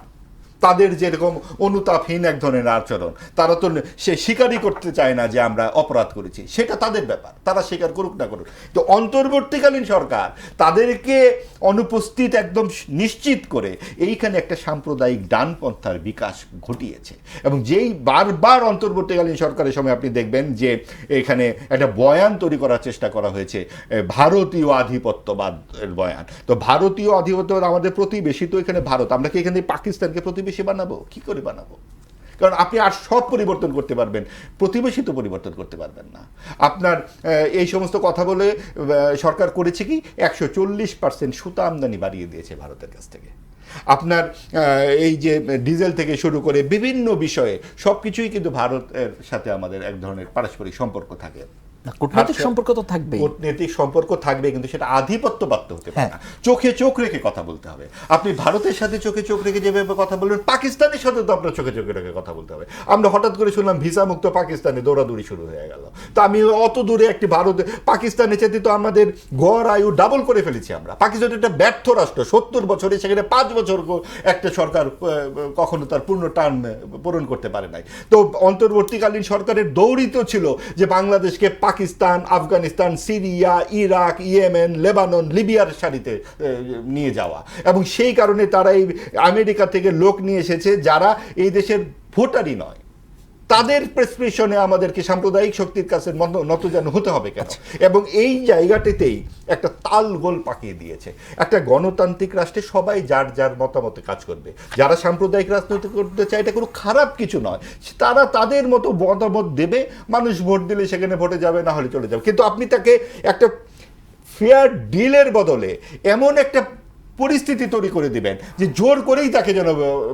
তাদের যেরকম অনুতাপহীন এক ধরনের আচরণ, তারা তো সে স্বীকারই করতে চায় না যে আমরা অপরাধ করেছি, সেটা তাদের ব্যাপার, তারা স্বীকার করুক না করুক। তো অন্তর্বর্তীকালীন সরকার তাদেরকে অনুপস্থিত একদম নিশ্চিত করে এইখানে একটা সাম্প্রদায়িক ডানপন্থার বিকাশ ঘটিয়েছে। এবং যেই বারবার অন্তর্বর্তীকালীন সরকারের সময় আপনি দেখবেন যে এখানে একটা বয়ান তৈরি করার চেষ্টা করা হয়েছে, ভারতীয় আধিপত্যবাদের বয়ান। তো ভারতীয় আধিপত্যবাদ, আমাদের প্রতিবেশী তো এখানে ভারত, আমরা কি এখানে পাকিস্তানকে প্রতিবেশী বানাবো? কি করে বানাবো? কারণ আপনি আর সব পরিবর্তন করতে পারবেন, প্রতিবেশী তো পরিবর্তন করতে পারবেন না। আপনার এই সমস্ত কথা বলে সরকার করেছে কি 140% সুতা আমদানি বাড়িয়ে দিয়েছে ভারতের কাছ থেকে। আপনার এই যে ডিজেল থেকে শুরু করে বিভিন্ন বিষয়ে সব কিছুই কিন্তু ভারতের সাথে আমাদের এক ধরনের পারস্পরিক সম্পর্ক থাকে। কূটনৈতিক সম্পর্ক তো থাকবেই, কূটনৈতিক সম্পর্ক থাকবে, কিন্তু সেটা আধিপত্যবাদ হতে পারে না। চোখে চোখ রেখে কথা বলতে হবে। আপনি ভারতের সাথে চোখে চোখ রেখে যেভাবে কথা বলবেন, পাকিস্তানের সাথে তো আপনার চোখে চোখে রেখে কথা বলতে হবে। আমরা হঠাৎ করে শুনলাম ভিসা মুক্ত পাকিস্তানে দৌড়াদৌড়ি শুরু হয়ে গেল। তো আমি অত দূরে একটি ভারত, পাকিস্তানের চাইতে তো আমাদের গড় আয়ু ডাবল করে ফেলেছি আমরা। পাকিস্তান একটা ব্যর্থ রাষ্ট্র, 70 বছরে সেখানে 5 বছর একটা সরকার কখনো তার পূর্ণ টার্ম পূরণ করতে পারে নাই। তো অন্তর্বর্তীকালীন সরকারের দৌড়িত ছিল যে বাংলাদেশকে Pakistan, Afghanistan, Syria, Iraq, Yemen, Lebanon, লিবিয়ার সারিতে নিয়ে যাওয়া। এবং সেই কারণে তারা এই আমেরিকা থেকে লোক নিয়ে এসেছে যারা এই দেশের ভোটারই নয়। তাদের প্রেসক্রিপশনে আমাদেরকে সাম্প্রদায়িক শক্তির কাছে নতজানু হতে হবে কেন? এবং এই জায়গাটিতেই একটা তাল গোল পাকিয়ে দিয়েছে। একটা গণতান্ত্রিক রাষ্ট্রে সবাই যার যার মতামতে কাজ করবে। যারা সাম্প্রদায়িক রাজনীতি করতে চায়, এটা কোনো খারাপ কিছু নয়, তারা তাদের মতো মতামত দেবে, মানুষ ভোট দিলে সেখানে ভোটে যাবে, না হলে চলে যাবে। কিন্তু আপনি তাকে একটা ফেয়ার ডিলের বদলে এমন একটা পরিস্থিতি তৈরি করে দিবেন যে জোর করেই তাকে যেন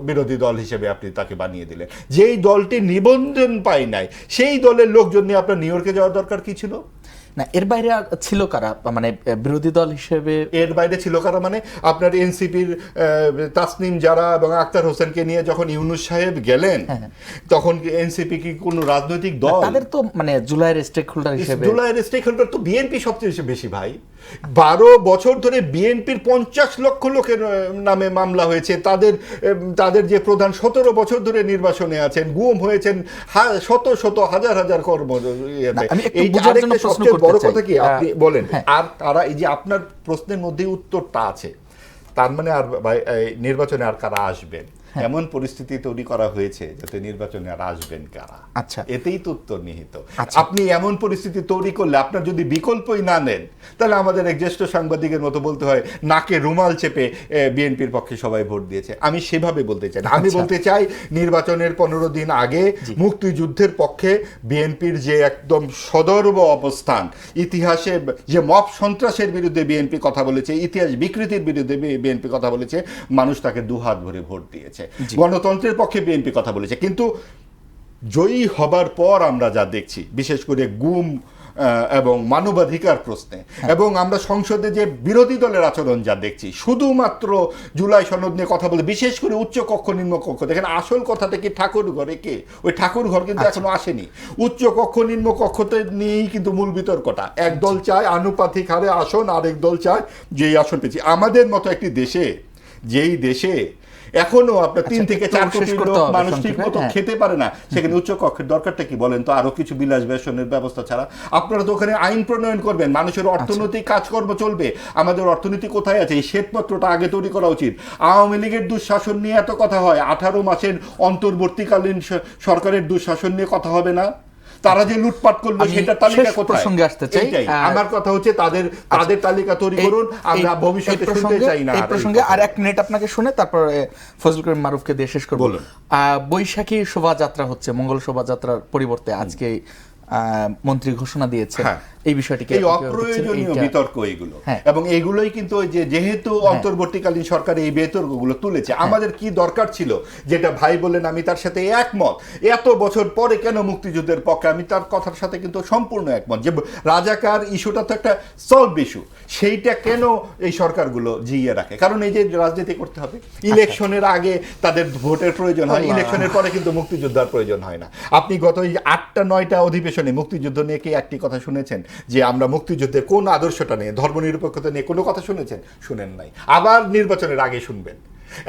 বিরোধী দল হিসেবে আপনি তাকে বানিয়ে দিলেন। যেই দলটি নিবন্ধন পায় নাই, সেই দলের লোকজন নিয়ে আপনার নিউ ইয়র্কে যাওয়ার দরকার কি ছিল? না, এর বাইরে ছিল কারা, মানে বিরোধী দল হিসেবে? এর বাইরে ছিল কারা মানে আপনার এনসিপির তাসনিম জারা এবং আক্তার হোসেনকে নিয়ে যখন ইউনূস সাহেব গেলেন, তখন এনসিপি কি কোনো রাজনৈতিক দল? তাদের তো মানে জুলাইয়ের স্টেক হোল্ডার হিসেবে, জুলাইয়ের স্টেক হোল্ডার তো বিএনপি সবচেয়ে বেশি ভাই। 12 বছর ধরে বিএনপির 50 লক্ষ লোকের নামে মামলা হয়েছে। তাদের যে প্রধান 17 বছর ধরে নির্বাসনে আছেন, গুম হয়েছেন শত শত হাজার হাজার এই সবচেয়ে বড় কথা কি আপনি বলেন। আর তারা এই যে আপনার প্রশ্নের মধ্যে উত্তরটা আছে, তার মানে আর নির্বাচনে আর কারা আসবেন এমন পরিস্থিতি তৈরি করা হয়েছে যাতে নির্বাচনে আর আসবেন কারা। আচ্ছা, এতেই তো উত্তর নিহিত। আপনি এমন পরিস্থিতি তৈরি করলে আপনার যদি বিকল্পই না নেন, তাহলে আমাদের এক জ্যেষ্ঠ সাংবাদিকের মতো বলতে হয় নাকে রুমাল চেপে বিএনপির পক্ষে সবাই ভোট দিয়েছে। আমি সেভাবে বলতে চাই না। আমি বলতে চাই নির্বাচনের 15 দিন আগে মুক্তিযুদ্ধের পক্ষে বিএনপির যে একদম সদর্ব অবস্থান, ইতিহাসে যে মব সন্ত্রাসের বিরুদ্ধে বিএনপি কথা বলেছে, ইতিহাস বিকৃতির বিরুদ্ধে বিএনপি কথা বলেছে, মানুষ তাকে দুহাত ভরে ভোট দিয়েছে। গণতন্ত্রের পক্ষে বিএনপি কথা বলেছে। কিন্তু জয়ী হবার পর আমরা যা দেখছি, বিশেষ করে গুম এবং মানবাধিকার প্রশ্নে, এবং আমরা সংসদে যে বিরোধী দলের আচরণ যা দেখছি, শুধুমাত্র জুলাই সনদ নিয়ে কথা বলে, বিশেষ করে উচ্চ কক্ষ নিম্ন কক্ষ। দেখেন আসল কথাটা কি ঠাকুর ঘরে কে, ওই ঠাকুর ঘর কিন্তু এখনো আসেনি। উচ্চ কক্ষ নিম্ন কক্ষতে নিয়েই কিন্তু মূল বিতর্কটা। এক দল চায় আনুপাতিক হারে আসন, আরেক দল চায় যেই আসন পেয়েছি। আমাদের মতো একটি দেশে, যেই দেশে এখনো আপনার 3 থেকে 4 কোটি লোক মানুষ ঠিক মতো খেতে পারে না, সেখানে উচ্চ কক্ষের দরকারটা কি বলেন তো? আরো কিছু বিলাস বেসনের ব্যবস্থা ছাড়া আপনারা তো ওখানে আইন প্রণয়ন করবেন, মানুষের অর্থনৈতিক কাজকর্ম চলবে। আমাদের অর্থনীতি কোথায় আছে? এই শ্বেতপত্রটা আগে তৈরি করা উচিত। আওয়ামী লীগের দুঃশাসন নিয়ে এত কথা হয়, 18 মাসের অন্তর্বর্তীকালীন সরকারের দুঃশাসন নিয়ে কথা হবে না? তারা যে লুটপাট করলো সেটা তালিকা কোথায়? প্রসঙ্গে আসতে চাই। আমার কথা হচ্ছে তাদের তালিকা তৈরি করুন, আমরা ভবিষ্যতে শুনতে চাই না। এই প্রসঙ্গে আর 1 মিনিট আপনাকে শুনে তারপর ফজলুল করিম মারুফকে দিয়ে শেষ করব। বৈশাখী শোভাযাত্রা হচ্ছে, মঙ্গল শোভাযাত্রার পরিবর্তে আজকে মন্ত্রী ঘোষণা দিয়েছে, এই বিষয়টিকে এই অপ্রয়োজনীয় বিতর্ক এগুলো, এবং এগুলোই কিন্তু যেহেতু অন্তর্বর্তীকালীন সরকার এই বিতর্কগুলো তুলেছে, আমাদের কি দরকার ছিল? যেটা ভাই বললেন আমি তার সাথে একমত। এত বছর পরে কেন মুক্তিযুদ্ধের পক্ষে? আমি তার কথার সাথে কিন্তু সম্পূর্ণ একমত যে রাজাকার ইস্যুটা তো একটা সলভ ইস্যু, সেইটা কেন এই সরকারগুলো জিইয়ে রাখে? কারণ এই যে রাজনীতি করতে হবে, ইলেকশনের আগে তাদের ভোটের প্রয়োজন হয়, ইলেকশনের পরে কিন্তু মুক্তিযোদ্ধার প্রয়োজন হয় না। আপনি গত 8টা-9টা অধিবেশনে মুক্তিযুদ্ধ নিয়ে কি একটি কথা শুনেছেন যে আমরা মুক্তিযুদ্ধের কোন আদর্শটা নিয়ে, ধর্মনিরপেক্ষতা নিয়ে কোনো কথা শুনেছেন? শুনেন নাই। আবার নির্বাচনের আগে শুনবেন।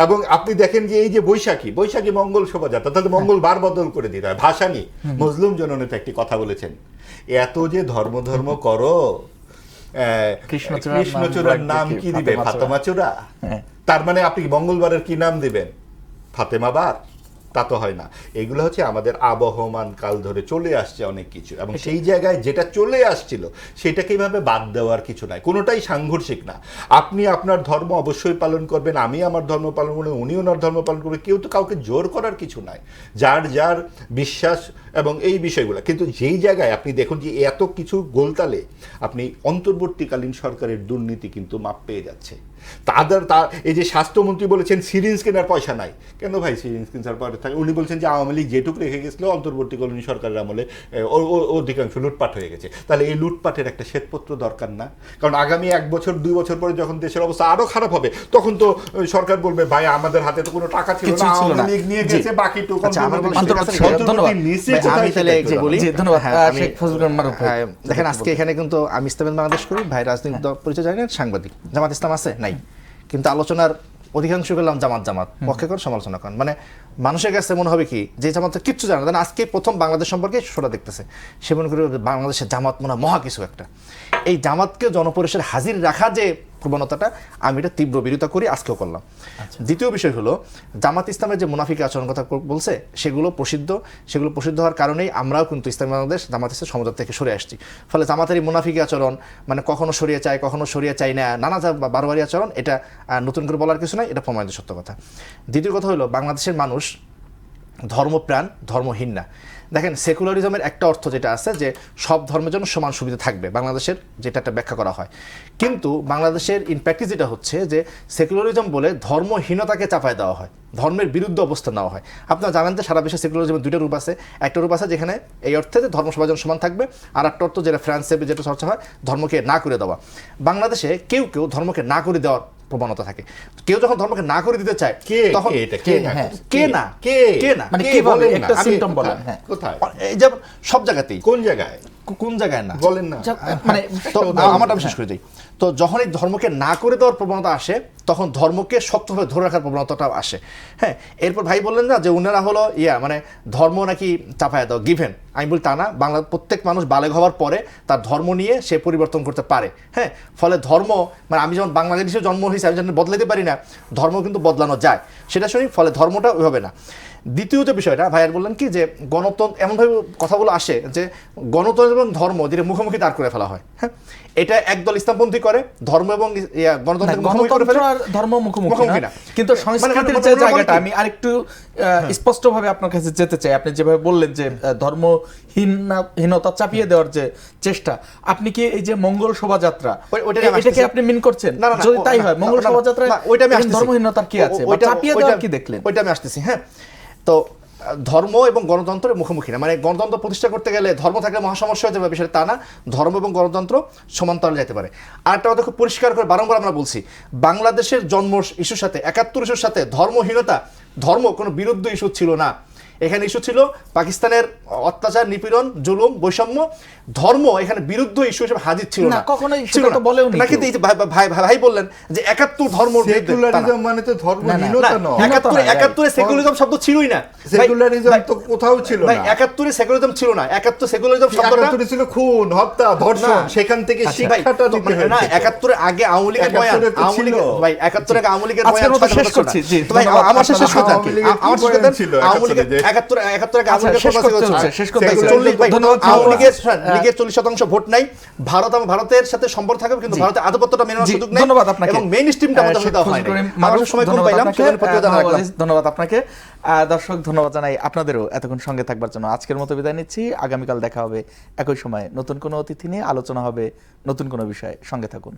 এবং আপনি দেখেন যে এই যে বৈশাখী মঙ্গল শোভাযাত্রা, তাহলে মঙ্গলবার বদল করে দিতে হয়। ভাসানী মজলুম জননেতা একটি কথা বলেছেন, এত যে ধর্ম করো, কৃষ্ণচূড়ার নাম কি দিবে? ফাতেমা চূড়া। তার মানে আপনি মঙ্গলবারের কি নাম দিবেন? ফাতেমাবার? তা তো হয় না। এগুলো হচ্ছে আমাদের আবহমান কাল ধরে চলে আসছে অনেক কিছু, এবং সেই জায়গায় যেটা চলে আসছিল সেটাকে এইভাবে বাদ দেওয়ার কিছু নাই, কোনোটাই সাংঘর্ষিক না। আপনি আপনার ধর্ম অবশ্যই পালন করবেন, আমি আমার ধর্ম পালন করবেন, উনি ওনার ধর্ম পালন করবেন, কেউ তো কাউকে জোর করার কিছু নাই, যার যার বিশ্বাস এবং এই বিষয়গুলো। কিন্তু যেই জায়গায় আপনি দেখুন যে এত কিছু গোলতালে আপনি অন্তর্বর্তীকালীন সরকারের দুর্নীতি কিন্তু মাপ পেয়ে যাচ্ছে। এই যে স্বাস্থ্যমন্ত্রী বলেছেন সিরিঞ্জ কেনার পয়সা নাই, কেন ভাই সিরিঞ্জ কেনার পয়সা থাকে? উনি বলছেন যে আওয়ামী লীগ যেটুকু রেখে গেছিল অন্তর্বর্তীকালীন সরকারের আমলে অধিকাংশ লুটপাট হয়ে গেছে। তাহলে এই লুটপাটের একটা শ্বেতপত্র দরকার না? কারণ আগামী 1 বছর 2 বছর পরে যখন দেশের অবস্থা আরো খারাপ হবে, তখন তো সরকার বলবে ভাই আমাদের হাতে তো কোনো টাকা ছিল না, আওয়ামী লীগ নিয়ে গেছে, বাকিটুকু দেখেন। আজকে এখানে কিন্তু আমি ইসলামের বাংলাদেশ করি, ভাই রাজনৈতিক পরিচয় জানি না, সাংবাদিক। জামাত ইসলাম আছে নাই, কিন্তু আলোচনার অধিকাংশ করলাম জামাত পক্ষে করেন, সমালোচনা করেন। মানে মানুষের কাছে মনে হবে কি যে জামাত কিচ্ছু জানে না, আজকে প্রথম বাংলাদেশ সম্পর্কে সোটা দেখতেছে, সে মনে করে বাংলাদেশের জামাত মনে মহা কিছু একটা। এই জামাতকে জনপরিসরে হাজির রাখা যে প্রবণতাটা, আমি এটা তীব্র বিরোধিতা করি, আজকেও করলাম। দ্বিতীয় বিষয় হলো জামাত ইসলামের যে মুনাফিক আচরণ কথা বলছে, সেগুলো প্রসিদ্ধ হওয়ার কারণেই আমরাও কিন্তু ইসলাম বাংলাদেশ জামাত ইসলাম সমঝোতা থেকে সরে আসছি। ফলে জামাতের এই মুনাফিক আচরণ, মানে কখনো সরিয়ে চায় কখনো সরিয়ে চাই না, নানা বারবারই আচরণ, এটা নতুন করে বলার কিছু নাই, এটা প্রমাণিত সত্য কথা। দ্বিতীয় কথা হলো বাংলাদেশের মানুষ ধর্মপ্রাণ, ধর্মহীন না। দেখেন, সেকুলারিজমের একটা অর্থ যেটা আছে যে সব ধর্মের জন্য সমান সুবিধা থাকবে, বাংলাদেশের যেটা একটা ব্যাখ্যা করা হয়। কিন্তু বাংলাদেশের ইন প্র্যাকটিস যেটা হচ্ছে যে সেকুলারিজম বলে ধর্মহীনতাকে চাপায় দেওয়া হয়, ধর্মের বিরুদ্ধে অবস্থান নেওয়া হয়। আপনারা জানেন যে সারা বিশ্বে সেকুলারিজমের 2টা রূপ আছে। একটা রূপ আছে যেখানে এই অর্থে যে ধর্ম সবার জন্য সমান থাকবে, আর একটা অর্থ যেটা ফ্রান্সে যেটা চর্চা হয়, ধর্মকে না করে দেওয়া। বাংলাদেশে কেউ ধর্মকে না করে দেওয়ার প্রবণতা থাকে। কেউ যখন ধর্মকে না করে দিতে চায়, তখন যেমন সব জায়গাতেই, কোন জায়গায় না বলেন না, মানে আমারটা বিশেষ করে যাই। তো যখন এই ধর্মকে না করে দেওয়ার প্রবণতা আসে, তখন ধর্মকে শক্তভাবে ধরে রাখার প্রবণতাটাও আসে। হ্যাঁ, এরপর ভাই বললেন না যে উনারা হলো মানে ধর্ম নাকি চাপায় দাও, গিভেন। আমি বলি তা না, বাংলার প্রত্যেক মানুষ বালেগ হওয়ার পরে তার ধর্ম নিয়ে সে পরিবর্তন করতে পারে। হ্যাঁ, ফলে ধর্ম, মানে আমি যেমন বাংলাদেশে জন্ম হয়েছি, আমি যেন বদলাতে পারি না, ধর্ম কিন্তু বদলানো যায়, সেটা শুনি। ফলে ধর্মটা ওইভাবে না। দ্বিতীয় যে বিষয়টা ভাইয়ার বললেন কি যে গণতন্ত্র, এমনভাবে কথাগুলো আসে যে গণতন্ত্র এবং ধর্ম যেটা মুখোমুখি দাঁড় করে ফেলা হয়। হ্যাঁ, এটা একদল ইসলামপন্থী করে, ধর্ম এবং গণতন্ত্র ধর্ম মুখোমুখি না। কিন্তু সংস্কৃতির যে জায়গাটা আমি আরেকটু স্পষ্টভাবে আপনার কাছে যেতে চাই। আপনি যেভাবে বললেন যে ধর্মহীনতা চাপিয়ে দেওয়ার যে চেষ্টা, আপনি কি এই যে মঙ্গল শোভাযাত্রা, এটাকে আপনি মিন করছেন? যদি তাই হয়, মঙ্গল শোভাযাত্রা ধর্মহীনতার কি আছে, চাপিয়ে দেওয়ার কি দেখলেন? ওইটা আমি আসতেছি। হ্যাঁ, তো ধর্ম এবং গণতন্ত্রের মুখোমুখি না, মানে গণতন্ত্র প্রতিষ্ঠা করতে গেলে ধর্ম থাকলে মহাসমস্যা হয়ে যাবে বিষয়টা তা না, ধর্ম এবং গণতন্ত্র সমান্তরালে যেতে পারে। আর একটা কথা খুব পরিষ্কার করে বারংবার আমরা বলছি, বাংলাদেশের জন্ম ইস্যুর সাথে 71 ইস্যুর সাথে ধর্মহীনতা, ধর্ম কোনো বিরুদ্ধ ইস্যু ছিল না। এখানে ইস্যু ছিল পাকিস্তানের অত্যাচার, নিপীড়ন, জুলুম, বৈষম্য। ধর্ম এখানে বিরুদ্ধ ইস্যু হিসেবে হাজির ছিল না, কখনোই ছিল সেটা তো বলেও নি না। কিন্তু এই যে ভাই বললেন যে 71 ধর্ম সেকুলারিজম মানে তো ধর্মহীনতা নয়। 71 সেকুলারিজম শব্দ ছিলই না। সেকুলারিজম তো কোথাও ছিল ভাই না। 71 সেকুলারিজম ছিল না। 71 সেকুলারিজম শব্দটা 71 ছিল খুন, হত্যা, ধর্ষণ, সেখান থেকে শিক্ষাটা নিতে না, হয়েছে। 71 আগে আওয়ামী লীগের বয়ান, 71 তো আওয়ামী লীগ ছিল। ভাই 71 আগে আওয়ামী লীগের আজকের বয়ান মতো শেষ করছি। জি, তো ভাই ধন্যবাদ। আমার শেষ করতে আওয়ামী লীগের কি বয়ান ছিল আওয়ামী লীগের 71 71 আগে আওয়ামী লীগের শেষ করতে প্রবাসী হচ্ছে, শেষ করতে হচ্ছে। 40 ভাই, ধন্যবাদ। আওয়ামী লীগের লীগের 40% ভোট নাই। ভারতের সাথে সম্পর্ক থাকবে, কিন্তু ভারতের আধিপত্যটা মেনে নেওয়ার জি, সুযোগ নেই। ধন্যবাদ আপনাকে। এবং মেইন স্ট্রিমটা আমাদের শেখ দেওয়া হয় ফজলুল করিম না। মারুফ, সময় কম ধন্যবাদ পাইলাম, আপনাকে। সেজন্য প্রতিবেদন নওয়াব রাখলাম। আজিজ, ধন্যবাদ আপনাকে। দর্শক, ধন্যবাদ জানাই আপনাদেরও এতক্ষণ সঙ্গে থাকবার জন্য। আজকের মতো বিদায় নিচ্ছি। আগামীকাল দেখা হবে একই সময় নতুন কোনো অতিথি নিয়ে, আলোচনা হবে নতুন কোনো বিষয়ে। সঙ্গে থাকুন।